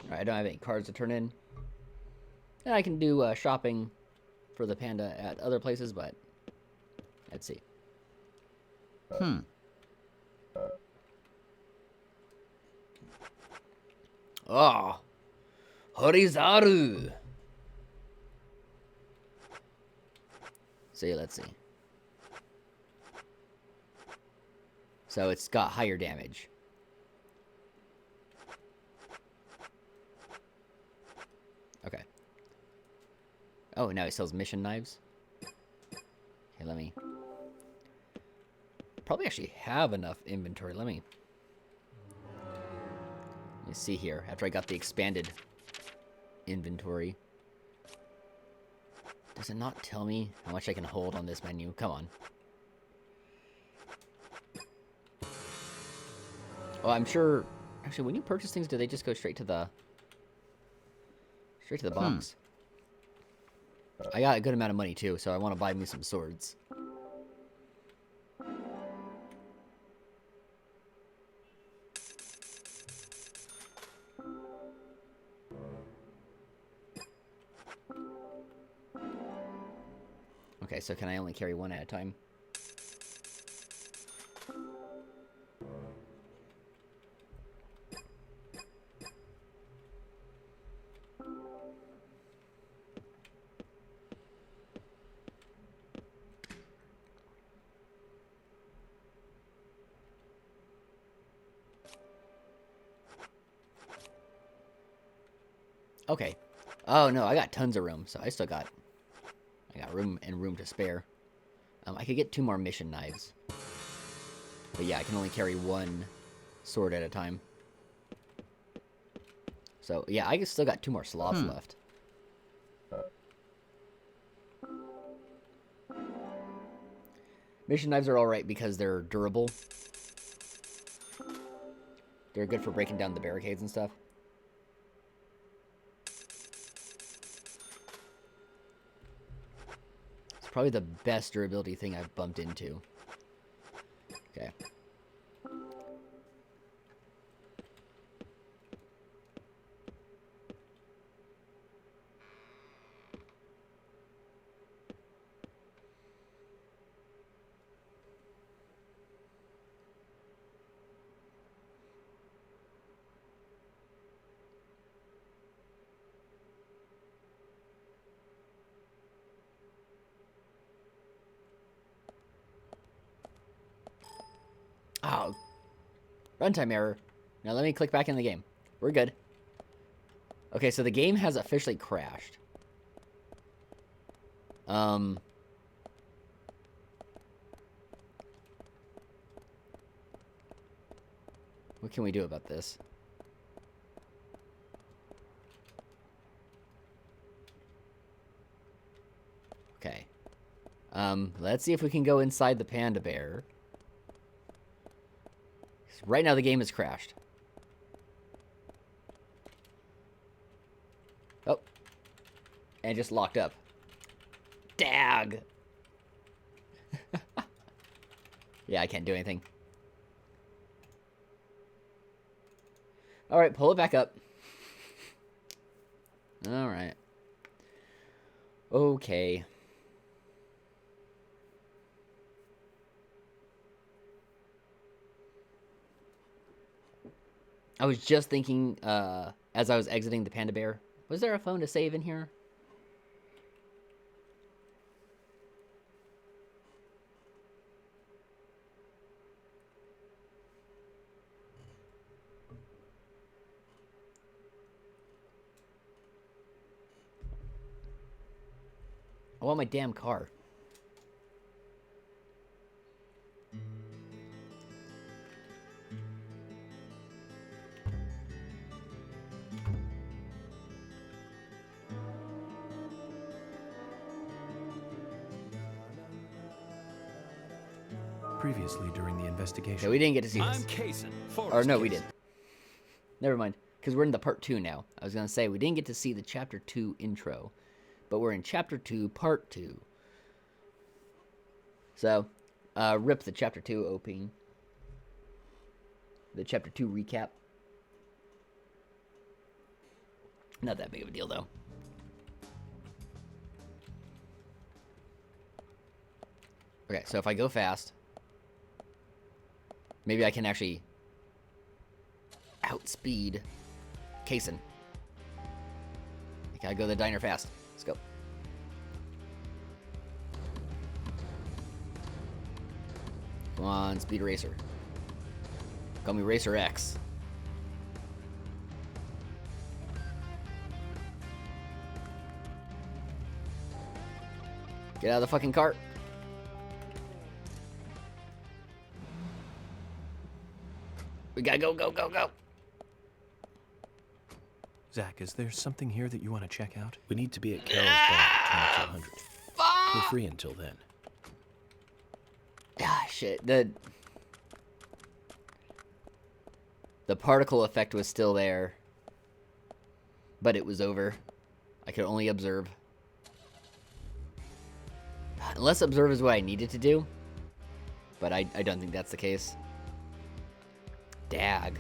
[SPEAKER 1] Alright, I don't have any cards to turn in. And I can do shopping for the panda at other places, but let's see. Oh, Horizaru. See, let's see. So it's got higher damage. Okay. Oh, now it sells mission knives. Okay, let me... Probably actually have enough inventory. Let me see here. After I got the expanded inventory. Does it not tell me how much I can hold on this menu? Come on. Oh, I'm sure... Actually, when you purchase things, do they just go straight to the... Straight to the box? I got a good amount of money, too, so I want to buy me some swords. Okay, so can I only carry one at a time? Okay. Oh no, I got tons of room, so I got room and room to spare. I could get 2 more mission knives. But yeah, I can only carry 1 sword at a time. So yeah, I still got 2 more slots left. Mission knives are alright because they're durable. They're good for breaking down the barricades and stuff. Probably the best durability thing I've bumped into. Okay. Oh, runtime error. Now let me click back in the game. We're good. Okay, so the game has officially crashed. What can we do about this? Okay. Let's see if we can go inside the panda bear. Right now the game has crashed. Oh. And just locked up. Dag! Yeah, I can't do anything. Alright, pull it back up. Alright. Okay. I was just thinking, as I was exiting the panda bear, was there a phone to save in here? I want my damn car.
[SPEAKER 2] Previously, during the investigation,
[SPEAKER 1] Yeah, we didn't get to see this.
[SPEAKER 3] I'm Kaysen.
[SPEAKER 1] Or no, we did. Never mind. Because we're in the part 2 now. I was going to say, we didn't get to see the chapter 2 intro. But we're in chapter 2, part 2. So, rip the chapter 2 opening. The chapter 2 recap. Not that big of a deal, though. Okay, so if I go fast, maybe I can actually outspeed Kaysen. I gotta go to the diner fast. Let's go. Come on, Speed Racer. Call me Racer X. Get out of the fucking cart. We gotta go, go, go, go.
[SPEAKER 2] Zach, is there something here that you want to check out? We need to be at Carol's bar at 2200. We're free until then.
[SPEAKER 1] Ah, shit. The particle effect was still there, but it was over. I could only observe. Unless observe is what I needed to do, but I don't think that's the case. Dag.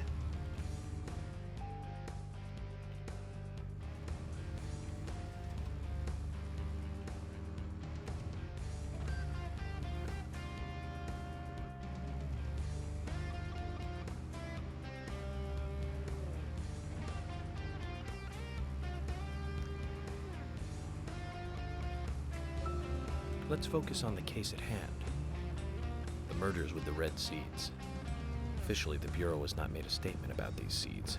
[SPEAKER 2] Let's focus on the case at hand. The murders with the red seeds. Officially, the Bureau has not made a statement about these seeds.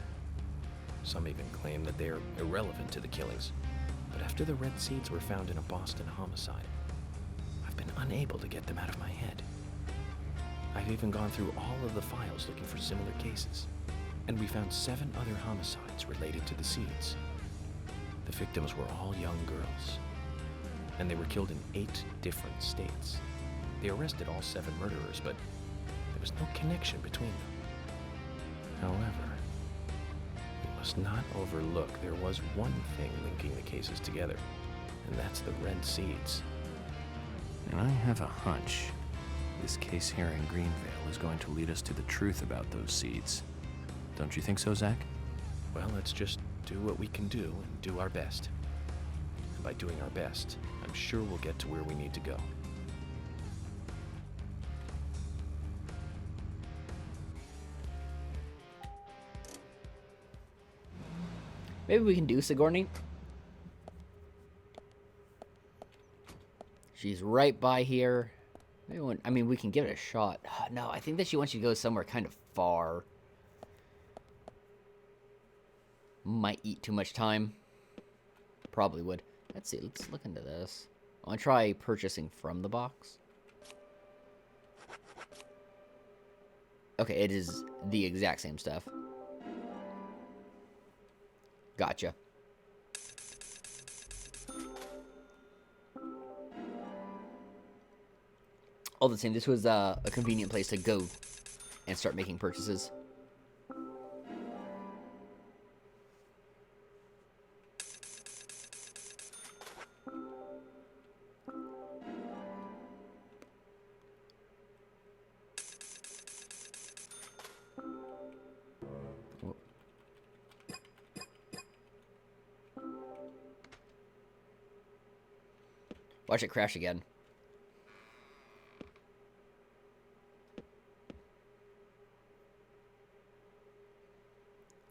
[SPEAKER 2] Some even claim that they are irrelevant to the killings. But after the red seeds were found in a Boston homicide, I've been unable to get them out of my head. I've even gone through all of the files looking for similar cases, and we found 7 other homicides related to the seeds. The victims were all young girls, and they were killed in 8 different states. They arrested all 7 murderers, but there was no connection between them. However, we must not overlook there was one thing linking the cases together, and that's the red seeds.
[SPEAKER 9] And I have a hunch this case here in Greenvale is going to lead us to the truth about those seeds. Don't you think so, Zach?
[SPEAKER 2] Well, let's just do what we can do and do our best. And by doing our best, I'm sure we'll get to where we need to go.
[SPEAKER 1] Maybe we can do Sigourney. She's right by here. Maybe I mean, we can give it a shot. No, I think that she wants you to go somewhere kind of far. Might eat too much time. Probably would. Let's see. Let's look into this. I want to try purchasing from the box. Okay, it is the exact same stuff. Gotcha. All the same, this was a convenient place to go and start making purchases. Watch it crash again.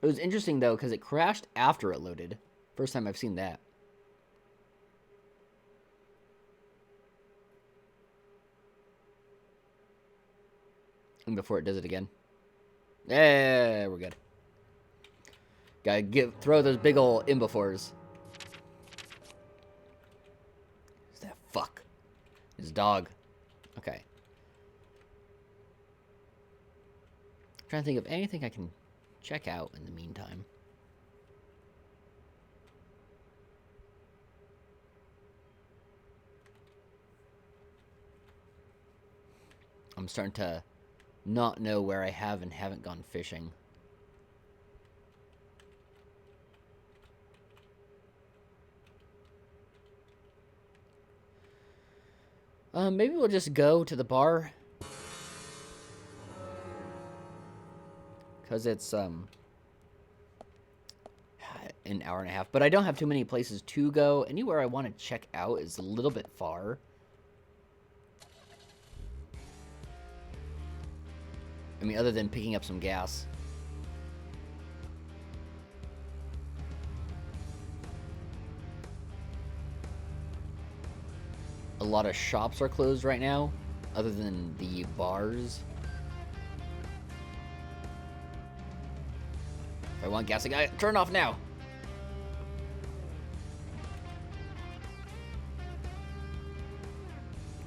[SPEAKER 1] It was interesting, though, because it crashed after it loaded. First time I've seen that. And before it does it again. Yeah, we're good. Gotta throw those big ol' imbefores. It's that His dog. Okay. Trying to think of anything I can check out in the meantime. I'm starting to not know where I have and haven't gone fishing. Maybe we'll just go to the bar. Because it's, an hour and a half. But I don't have too many places to go. Anywhere I want to check out is a little bit far. I mean, other than picking up some gas. A lot of shops are closed right now, other than the bars. If I want gas, I gotta turn it off now.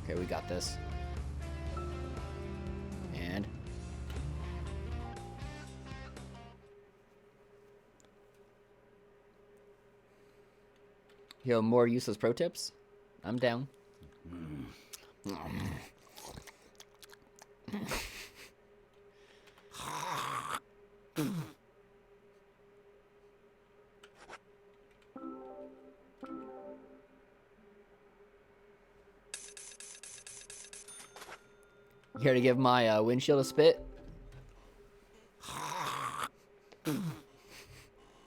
[SPEAKER 1] Okay, we got this. And yo, more useless pro tips? I'm down. Here to give my windshield a spit?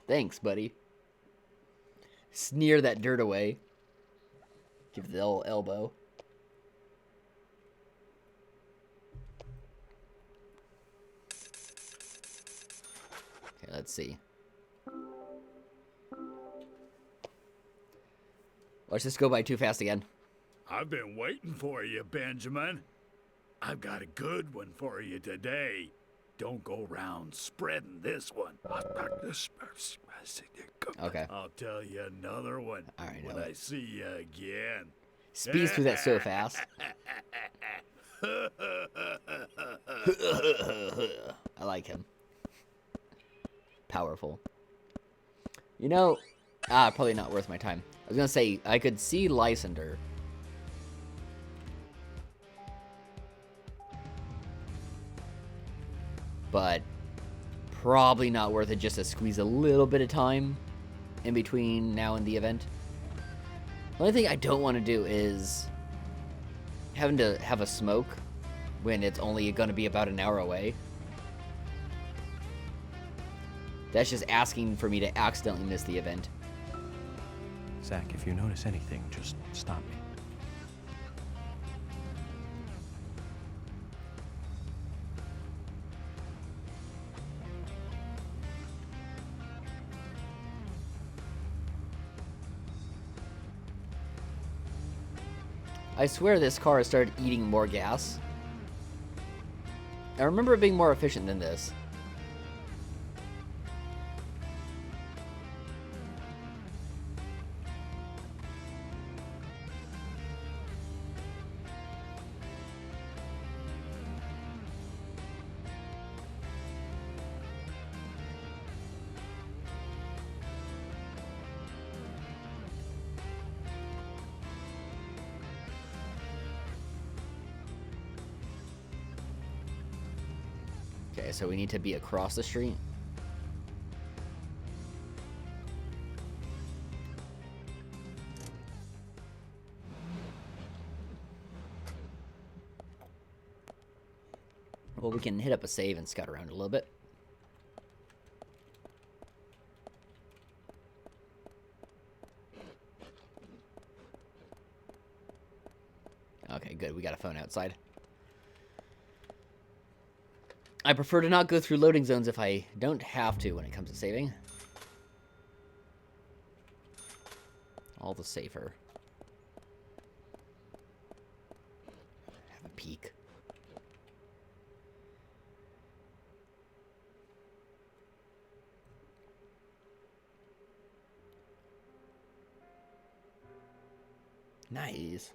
[SPEAKER 1] Thanks, buddy. Sneer that dirt away. Give the old elbow. Okay, let's see. Watch this go by too fast again.
[SPEAKER 3] I've been waiting for you, Benjamin. I've got a good one for you today. Don't go around spreading this one.
[SPEAKER 1] Okay.
[SPEAKER 3] I'll tell you another one when I see you again.
[SPEAKER 1] Speeds through that so fast. I like him. Powerful. You know, probably not worth my time. I was gonna say, I could see Lysander. But probably not worth it just to squeeze a little bit of time in between now and the event. The only thing I don't want to do is having to have a smoke when it's only going to be about an hour away. That's just asking for me to accidentally miss the event.
[SPEAKER 9] Zach, if you notice anything, just stop me.
[SPEAKER 1] I swear this car has started eating more gas. I remember it being more efficient than this. Okay, so we need to be across the street. Well, we can hit up a save and scout around a little bit. Okay, good. We got a phone outside. I prefer to not go through loading zones if I don't have to when it comes to saving. All the safer. Have a peek. Nice.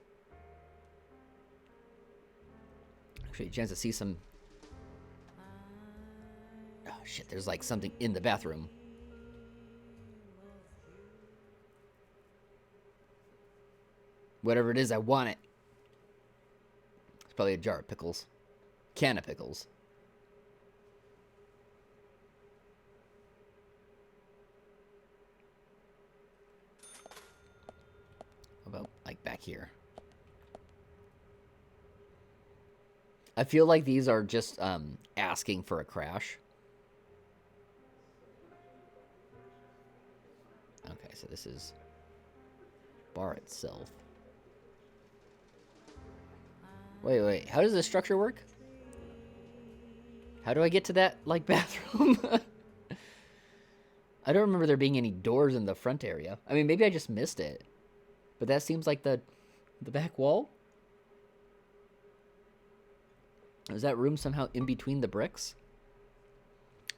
[SPEAKER 1] Actually, a chance to see some... Oh, shit, there's like something in the bathroom. Whatever it is, I want it. It's probably a jar of pickles. Can of pickles. How about, like, back here? I feel like these are just asking for a crash. Okay, so this is bar itself. Wait, how does this structure work? How do I get to that, like, bathroom? I don't remember there being any doors in the front area. I mean, maybe I just missed it. But that seems like the back wall? Is that room somehow in between the bricks?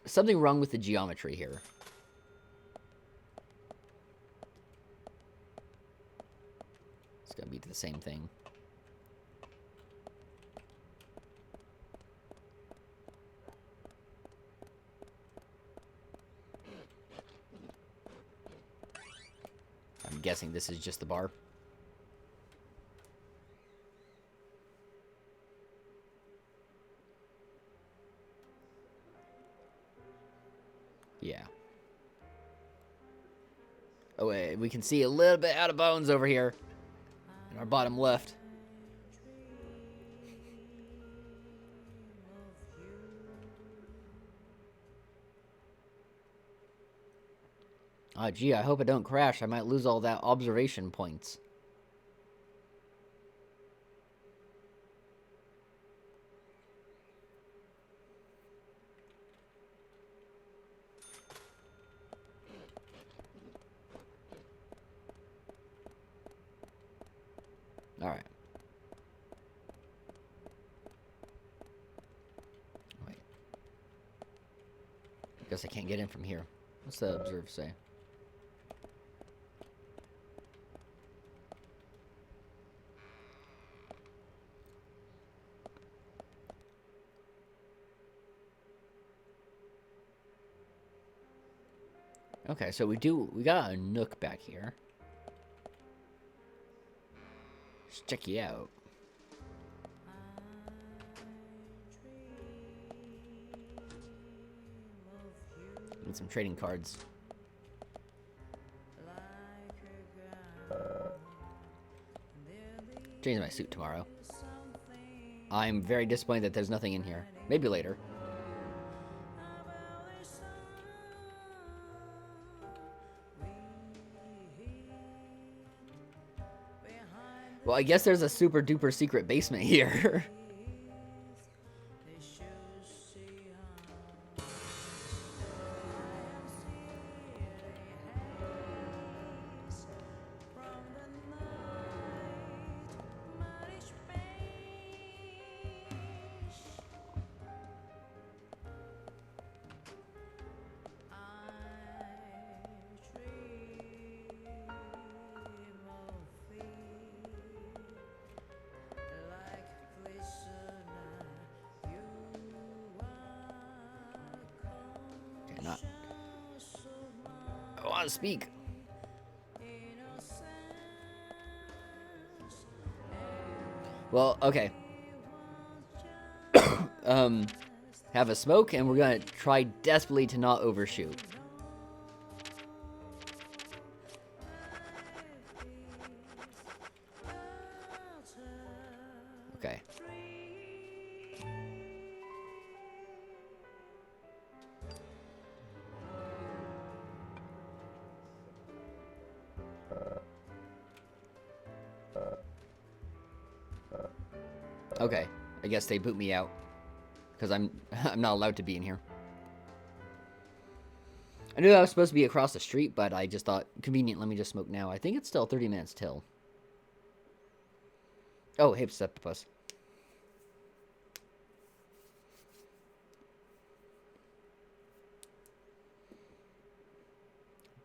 [SPEAKER 1] Something wrong with the geometry here. It's gonna be the same thing. I'm guessing this is just the bar. Yeah. Oh, wait, we can see a little bit out of bones over here. In our bottom left. Ah, gee, I hope it don't crash. I might lose all that observation points. Alright. Wait. I guess I can't get in from here. What's the observe say? Okay, so we got a nook back here. Let's check you out. Need some trading cards. Change my suit tomorrow. I'm very disappointed that there's nothing in here. Maybe later. Well, I guess there's a super duper secret basement here. Not. I want to speak. Well, okay. Have a smoke, and we're gonna try desperately to not overshoot. Okay. Okay, I guess they boot me out because I'm not allowed to be in here. I knew I was supposed to be across the street, but I just thought convenient. Let me just smoke now. I think it's still 30 minutes till. Oh, hey, Septipus.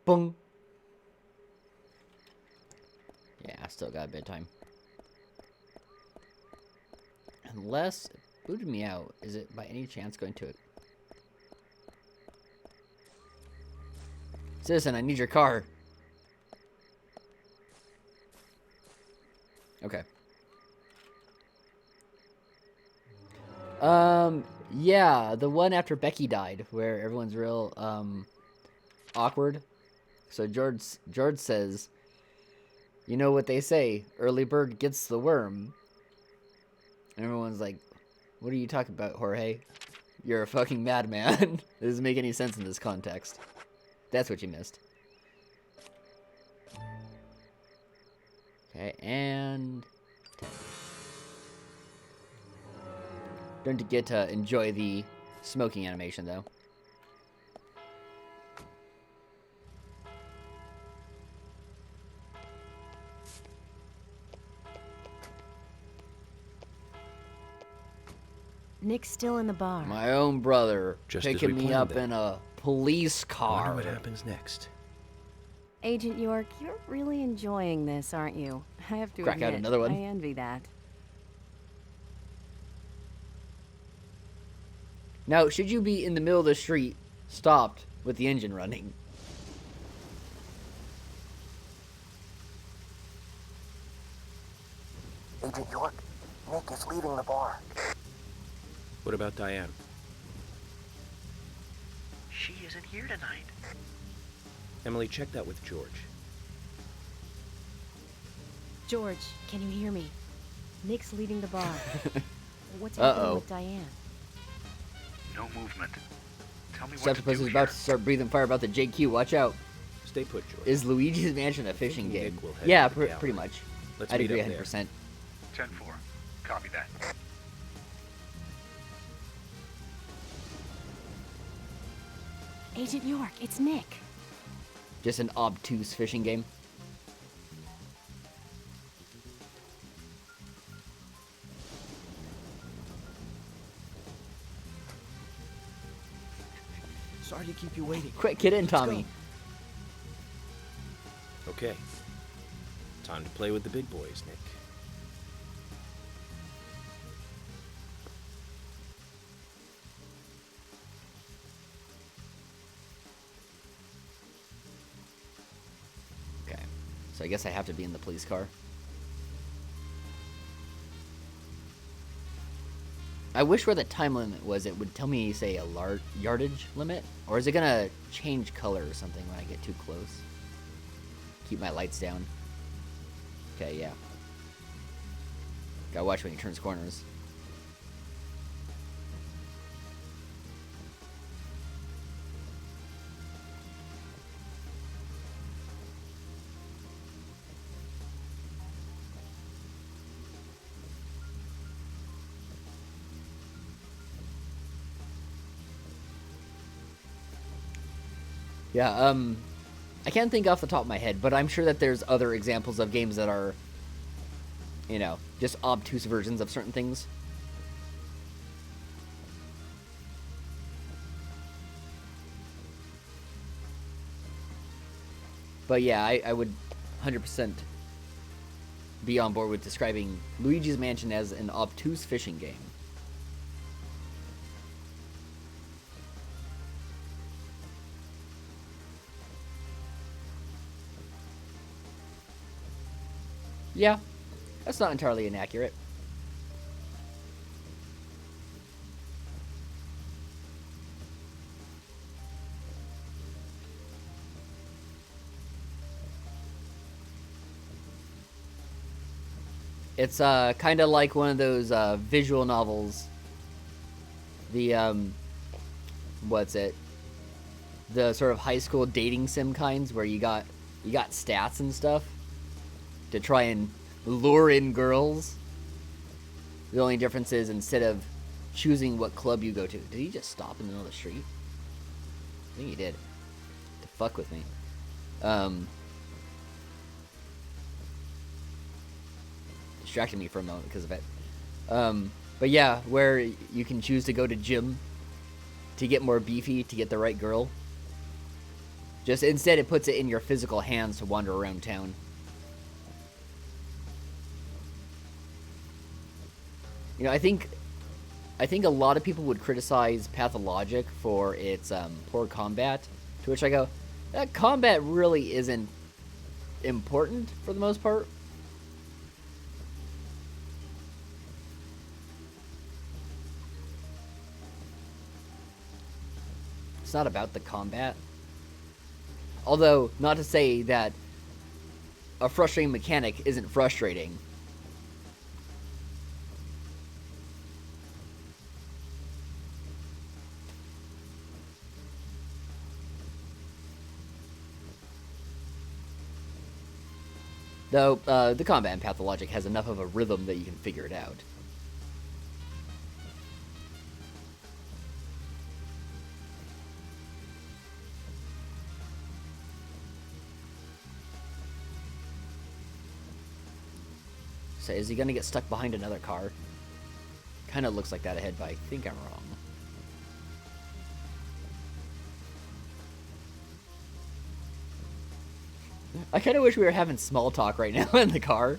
[SPEAKER 1] Boom. Yeah, I still got a bit of time. Unless booted me out. Is it by any chance going to... Citizen, I need your car. Okay. Yeah, the one after Becky died, where everyone's real, awkward. So George says, you know what they say, early bird gets the worm. And everyone's like, what are you talking about, Jorge? You're a fucking madman. It doesn't make any sense in this context. That's what you missed. Okay, and... Don't get to enjoy the smoking animation, though.
[SPEAKER 7] Nick's still in the bar.
[SPEAKER 1] My own brother
[SPEAKER 2] Just as
[SPEAKER 1] picking
[SPEAKER 2] we
[SPEAKER 1] me
[SPEAKER 2] planned
[SPEAKER 1] up
[SPEAKER 2] then.
[SPEAKER 1] in a police
[SPEAKER 2] I
[SPEAKER 1] car.
[SPEAKER 2] wonder what happens next.
[SPEAKER 7] Agent York, you're really enjoying this, aren't you? I have to
[SPEAKER 1] Crack out
[SPEAKER 7] admit,
[SPEAKER 1] another one.
[SPEAKER 7] I envy that.
[SPEAKER 1] Now, should you be in the middle of the street, stopped with the engine running?
[SPEAKER 12] Agent York, Nick is leaving the bar.
[SPEAKER 2] What about Diane?
[SPEAKER 12] She isn't here tonight.
[SPEAKER 2] Emily, check that with George.
[SPEAKER 7] George, can you hear me? Nick's leaving the bar. What's
[SPEAKER 1] Uh-oh.
[SPEAKER 7] happening with Diane?
[SPEAKER 12] No movement. Tell me what to
[SPEAKER 1] Septipus
[SPEAKER 12] do
[SPEAKER 1] is about
[SPEAKER 12] here.
[SPEAKER 1] to start breathing fire about the JQ. Watch out.
[SPEAKER 2] Stay put, George.
[SPEAKER 1] Is Luigi's Mansion a fishing
[SPEAKER 2] Thinking
[SPEAKER 1] game?
[SPEAKER 2] Nick will head
[SPEAKER 1] Yeah,
[SPEAKER 2] to the gallery.
[SPEAKER 1] pretty much.
[SPEAKER 2] Let's
[SPEAKER 1] I'd
[SPEAKER 2] meet
[SPEAKER 1] agree
[SPEAKER 2] up there.
[SPEAKER 1] 100%.
[SPEAKER 12] 10-4. Copy that.
[SPEAKER 7] Agent York, it's Nick.
[SPEAKER 1] Just an obtuse fishing game.
[SPEAKER 2] Sorry to keep you waiting.
[SPEAKER 1] Quick, get in, Tommy.
[SPEAKER 2] Okay. Time to play with the big boys, Nick.
[SPEAKER 1] Okay. So I guess I have to be in the police car. I wish where the time limit was, it would tell me, say, a yardage limit? Or is it gonna change color or something when I get too close? Keep my lights down. Okay, yeah. Gotta watch when he turns corners. Yeah, I can't think off the top of my head, but I'm sure that there's other examples of games that are, you know, just obtuse versions of certain things. But yeah, I would 100% be on board with describing Luigi's Mansion as an obtuse fishing game. Yeah, that's not entirely inaccurate. It's kind of like one of those visual novels. The what's it? The sort of high school dating sim kinds where you got stats and stuff to try and lure in girls. The only difference is instead of choosing what club you go to. Did he just stop in the middle of the street? I think he did. To fuck with me. Distracted me for a moment because of it. But yeah, where you can choose to go to gym to get more beefy, to get the right girl. Just instead it puts it in your physical hands to wander around town. You know, I think I think a lot of people would criticize Pathologic for its poor combat, to which I go, that combat really isn't important for the most part. It's not about the combat. Although, not to say that a frustrating mechanic isn't frustrating. Though, the combat in Pathologic has enough of a rhythm that you can figure it out. So is he gonna get stuck behind another car? Kinda looks like that ahead, but I think I'm wrong. I kinda wish we were having small talk right now in the car.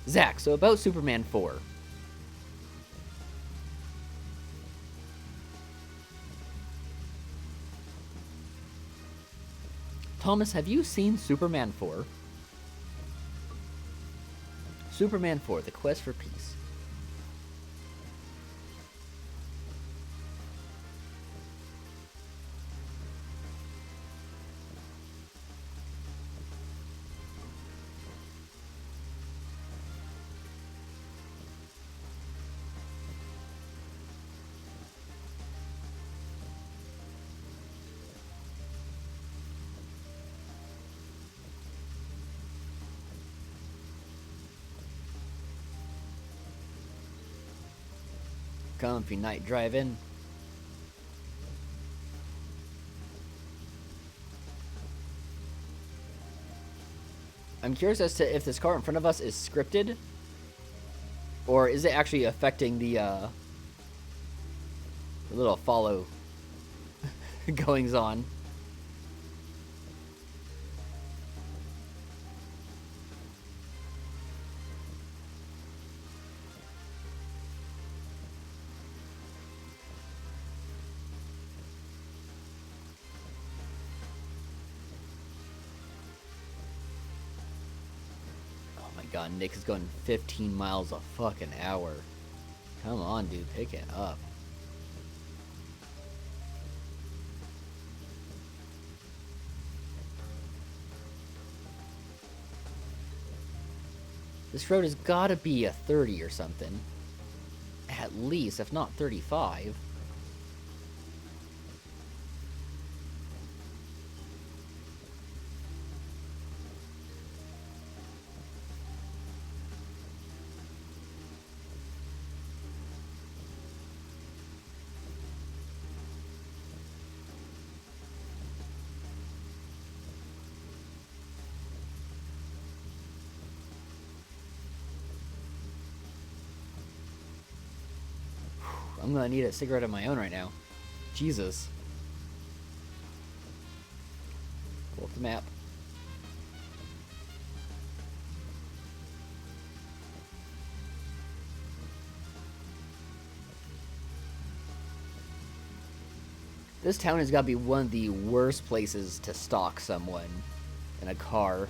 [SPEAKER 1] Zach, so about Superman 4. Thomas, have you seen Superman 4? Superman 4, The Quest for Peace. Comfy night driving. I'm curious as to if this car in front of us is scripted, or is it actually affecting the little follow goings on. God, Nick is going 15 miles a fucking hour. Come on, dude, pick it up. This road has gotta be a 30 or something. At least, if not 35. I'm gonna need a cigarette of my own right now. Jesus. Pull up the map. This town has got to be one of the worst places to stalk someone in a car.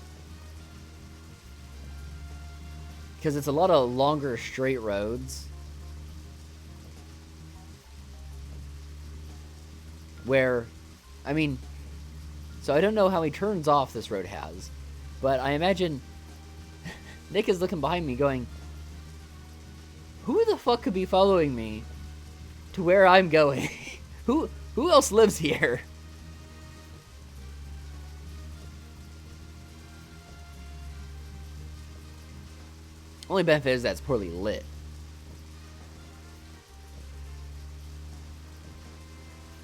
[SPEAKER 1] Because it's a lot of longer straight roads. Where, I mean, so I don't know how many turns off this road has, but I imagine Nick is looking behind me going, who the fuck could be following me to where I'm going? Who else lives here? Only benefit is that it's poorly lit.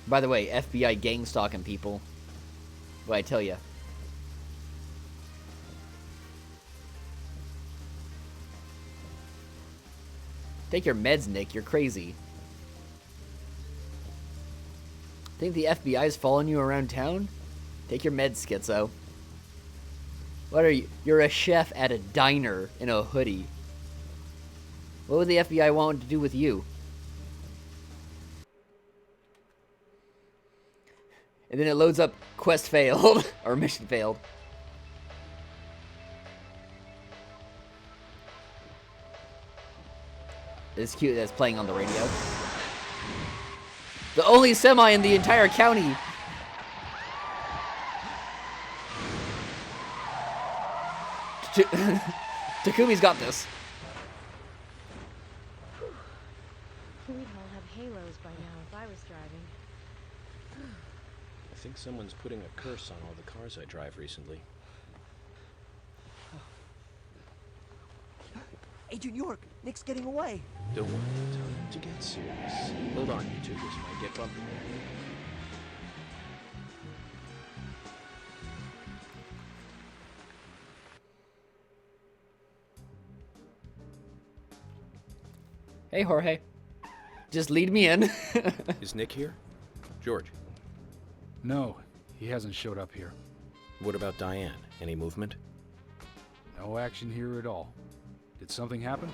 [SPEAKER 1] By the way, FBI gang stalking people. What I tell ya. Take your meds, Nick. You're crazy. Think the FBI's following you around town? Take your meds, schizo. What are you? You're a chef at a diner in a hoodie. What would the FBI want to do with you? And then it loads up quest failed or mission failed. It's cute that it's playing on the radio. The only semi in the entire county. Takumi's got this.
[SPEAKER 7] We'd all have halos by now if I was driving.
[SPEAKER 2] I think someone's putting a curse on all the cars I drive recently.
[SPEAKER 13] Agent York, Nick's getting away.
[SPEAKER 2] Don't worry, time to get serious. Hold on, you two, this might get bumpy.
[SPEAKER 1] Hey, Jorge. Just lead me in.
[SPEAKER 2] Is Nick here? George.
[SPEAKER 8] No, he hasn't showed up here.
[SPEAKER 2] What about Diane? Any movement?
[SPEAKER 8] No action here at all. Did something happen?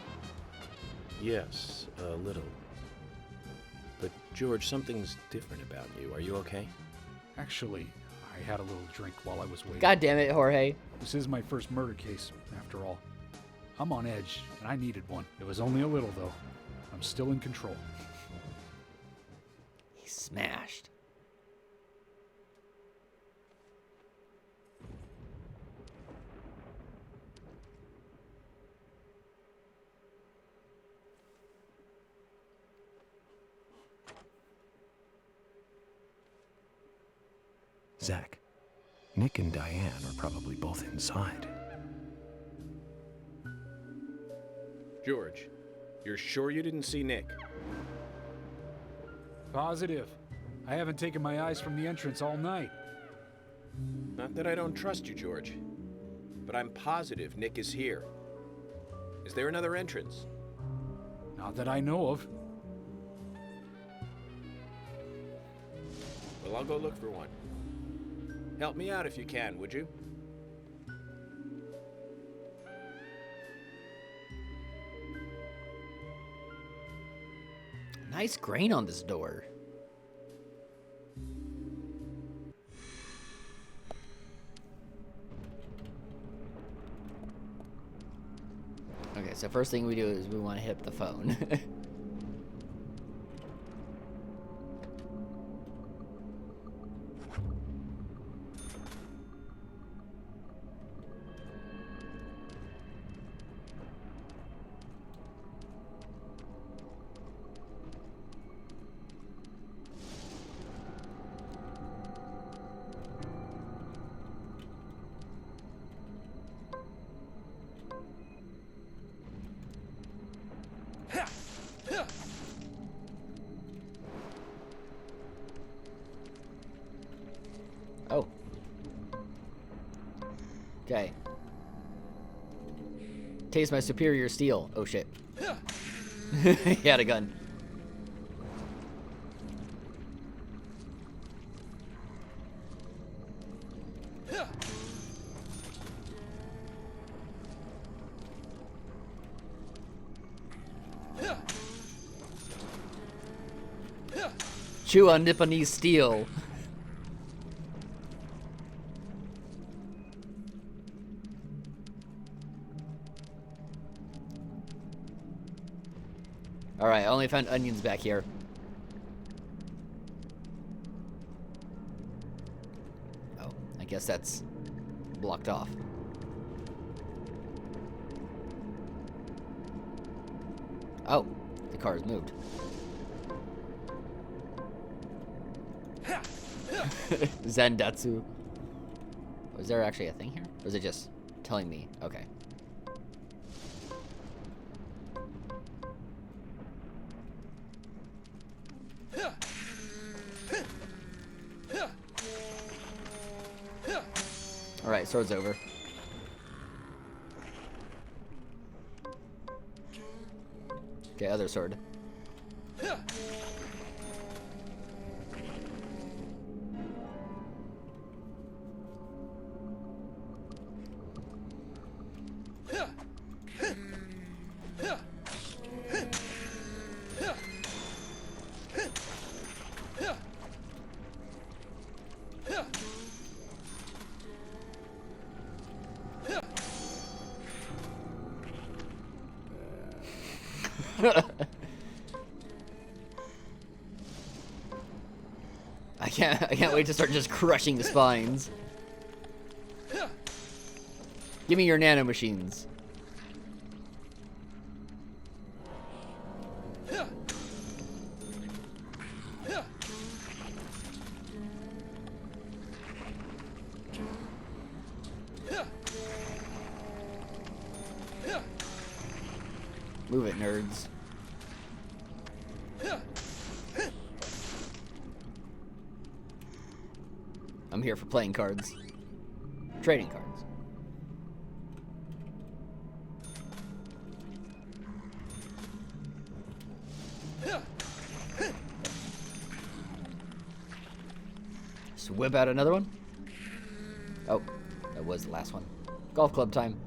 [SPEAKER 2] Yes, a little. But George, something's different about you. Are you okay?
[SPEAKER 8] Actually, I had a little drink while I was waiting.
[SPEAKER 1] God damn it, Jorge.
[SPEAKER 8] This is my first murder case, after all. I'm on edge, and I needed one. It was only a little, though. I'm still in control.
[SPEAKER 1] He's smashed.
[SPEAKER 2] Zach, Nick and Diane are probably both inside. George, you're sure you didn't see Nick?
[SPEAKER 8] Positive. I haven't taken my eyes from the entrance all night.
[SPEAKER 2] Not that I don't trust you, George, but I'm positive Nick is here. Is there another entrance?
[SPEAKER 8] Not that I know of.
[SPEAKER 2] Well, I'll go look for one. Help me out if you can, would you?
[SPEAKER 1] Nice grain on this door. Okay, so first thing we do is we want to hit up the phone. Oh. Okay. Taste my superior steel. Oh shit. He had a gun. Chew on Nipponese steel. Alright, I only found onions back here. Oh, I guess that's blocked off. Oh, the car has moved. Zandatsu. Was there actually a thing here? Or is it just telling me? Okay. Alright, sword's over. Okay, other sword. I can't wait to start just crushing the spines. Give me your nanomachines. Move it, nerds. I'm here for playing cards. Trading cards. Just whip out another one. Oh, that was the last one. Golf club time.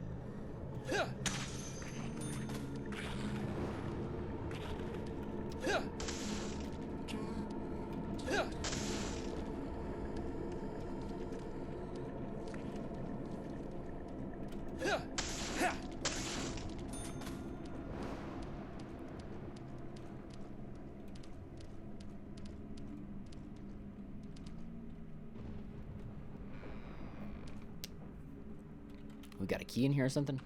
[SPEAKER 1] We got a key in here or something?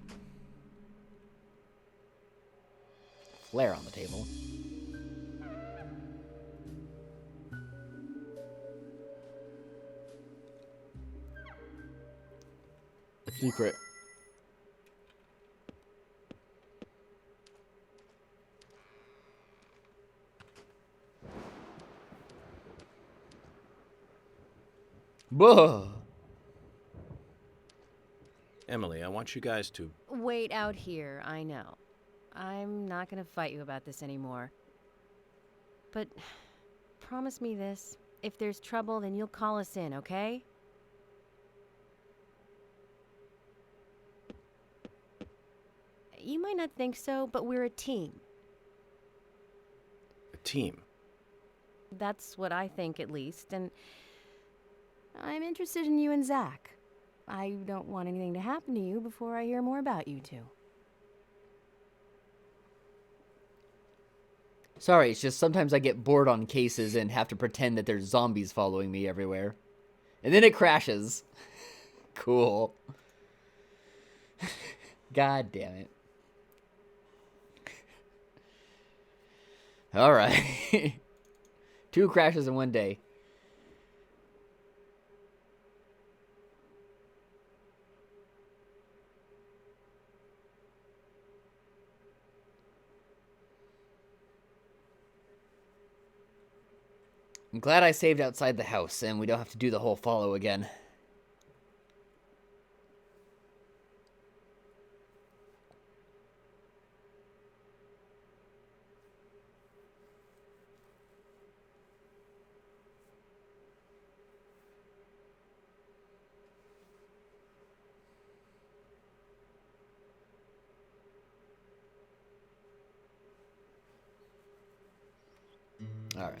[SPEAKER 1] Flare on the table. A secret. Whoa.
[SPEAKER 2] Emily, I want you guys to...
[SPEAKER 7] Wait out here, I know. I'm not gonna fight you about this anymore. But promise me this. If there's trouble, then you'll call us in, okay? You might not think so, but we're a team.
[SPEAKER 2] A team?
[SPEAKER 7] That's what I think, at least, and I'm interested in you and Zach. I don't want anything to happen to you before I hear more about you two.
[SPEAKER 1] Sorry, it's just sometimes I get bored on cases and have to pretend that there's zombies following me everywhere. And then it crashes. Cool. God damn it. Alright. 2 crashes in one day. I'm glad I saved outside the house, and we don't have to do the whole follow again. All right.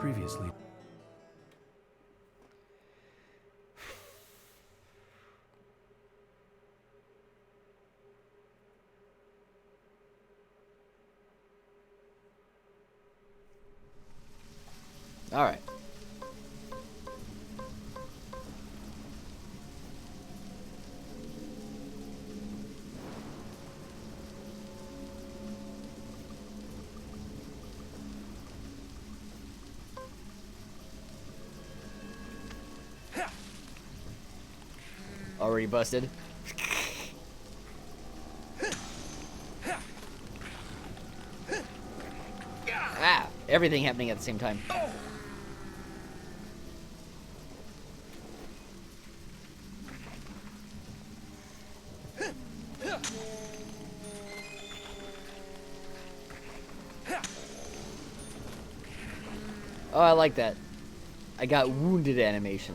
[SPEAKER 9] Previously.
[SPEAKER 1] All right. Already busted. Ah, everything happening at the same time. Oh, I like that. I got wounded animation.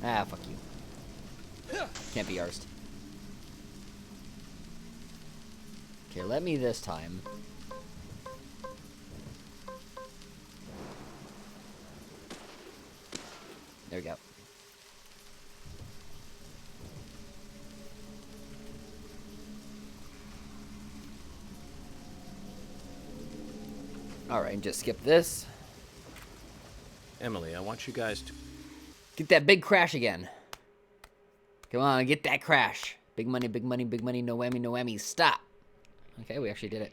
[SPEAKER 1] Ah, fuck you. Can't be arsed. Okay, let me this time. There we go. Alright, just skip this.
[SPEAKER 2] Emily, I want you guys to...
[SPEAKER 1] Get that big crash again. Come on, get that crash. Big money, big money, big money, no whammy, no whammy. Stop. Okay, we actually did it.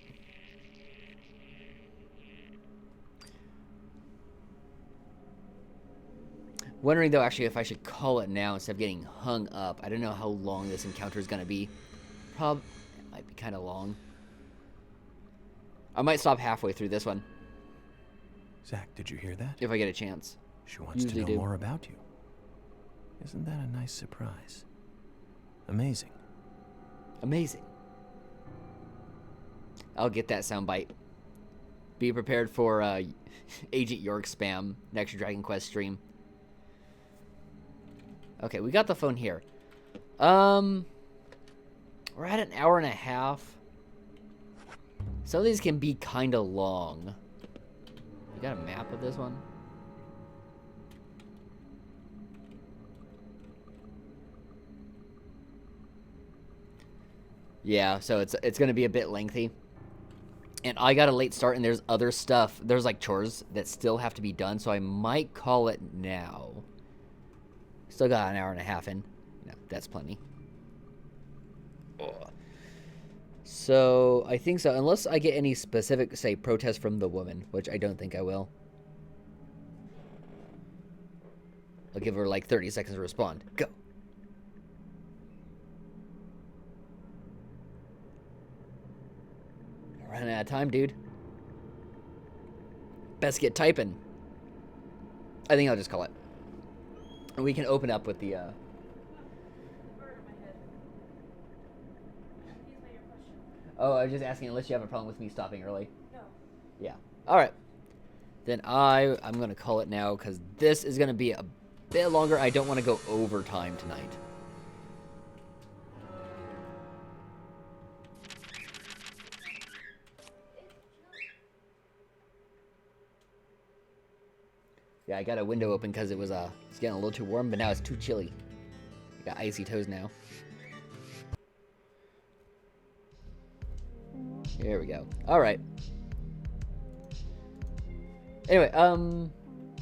[SPEAKER 1] Wondering, though, actually, if I should call it now instead of getting hung up. I don't know how long this encounter is going to be. It might be kind of long. I might stop halfway through this one.
[SPEAKER 2] Zach, did you hear that?
[SPEAKER 1] If I get a chance.
[SPEAKER 2] She wants to know more about you. Isn't that a nice surprise? Amazing.
[SPEAKER 1] Amazing. I'll get that soundbite. Be prepared for Agent York spam next Dragon Quest stream. Okay, we got the phone here. We're at an hour and a half. Some of these can be kind of long. You got a map of this one? Yeah, so it's going to be a bit lengthy. And I got a late start, and there's other stuff. There's, like, chores that still have to be done, so I might call it now. Still got an hour and a half in. No, that's plenty. Ugh. So, I think so. Unless I get any specific, say, protest from the woman, which I don't think I will. I'll give her, like, 30 seconds to respond. Go. Running out of time, dude. Best get typing. I think I'll just call it. And we can open up with the, Oh, I was just asking unless you have a problem with me stopping early. No. Yeah. Alright. Then I'm going to call it now, because this is going to be a bit longer. I don't want to go overtime tonight. Yeah, I got a window open because it was it's getting a little too warm, but now it's too chilly. I got icy toes now. Here we go. All right. Anyway,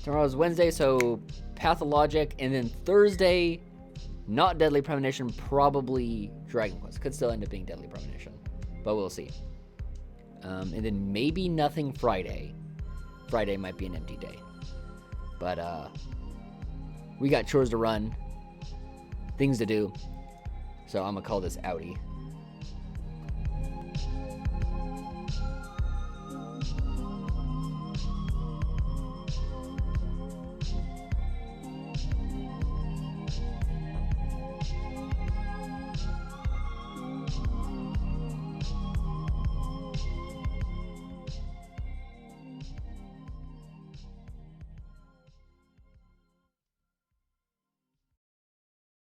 [SPEAKER 1] tomorrow's Wednesday, so Pathologic, and then Thursday, not Deadly Premonition, probably Dragon Quest. Could still end up being Deadly Premonition, but we'll see. And then maybe nothing Friday. Friday might be an empty day. But, we got chores to run, things to do, so I'm gonna call this outie.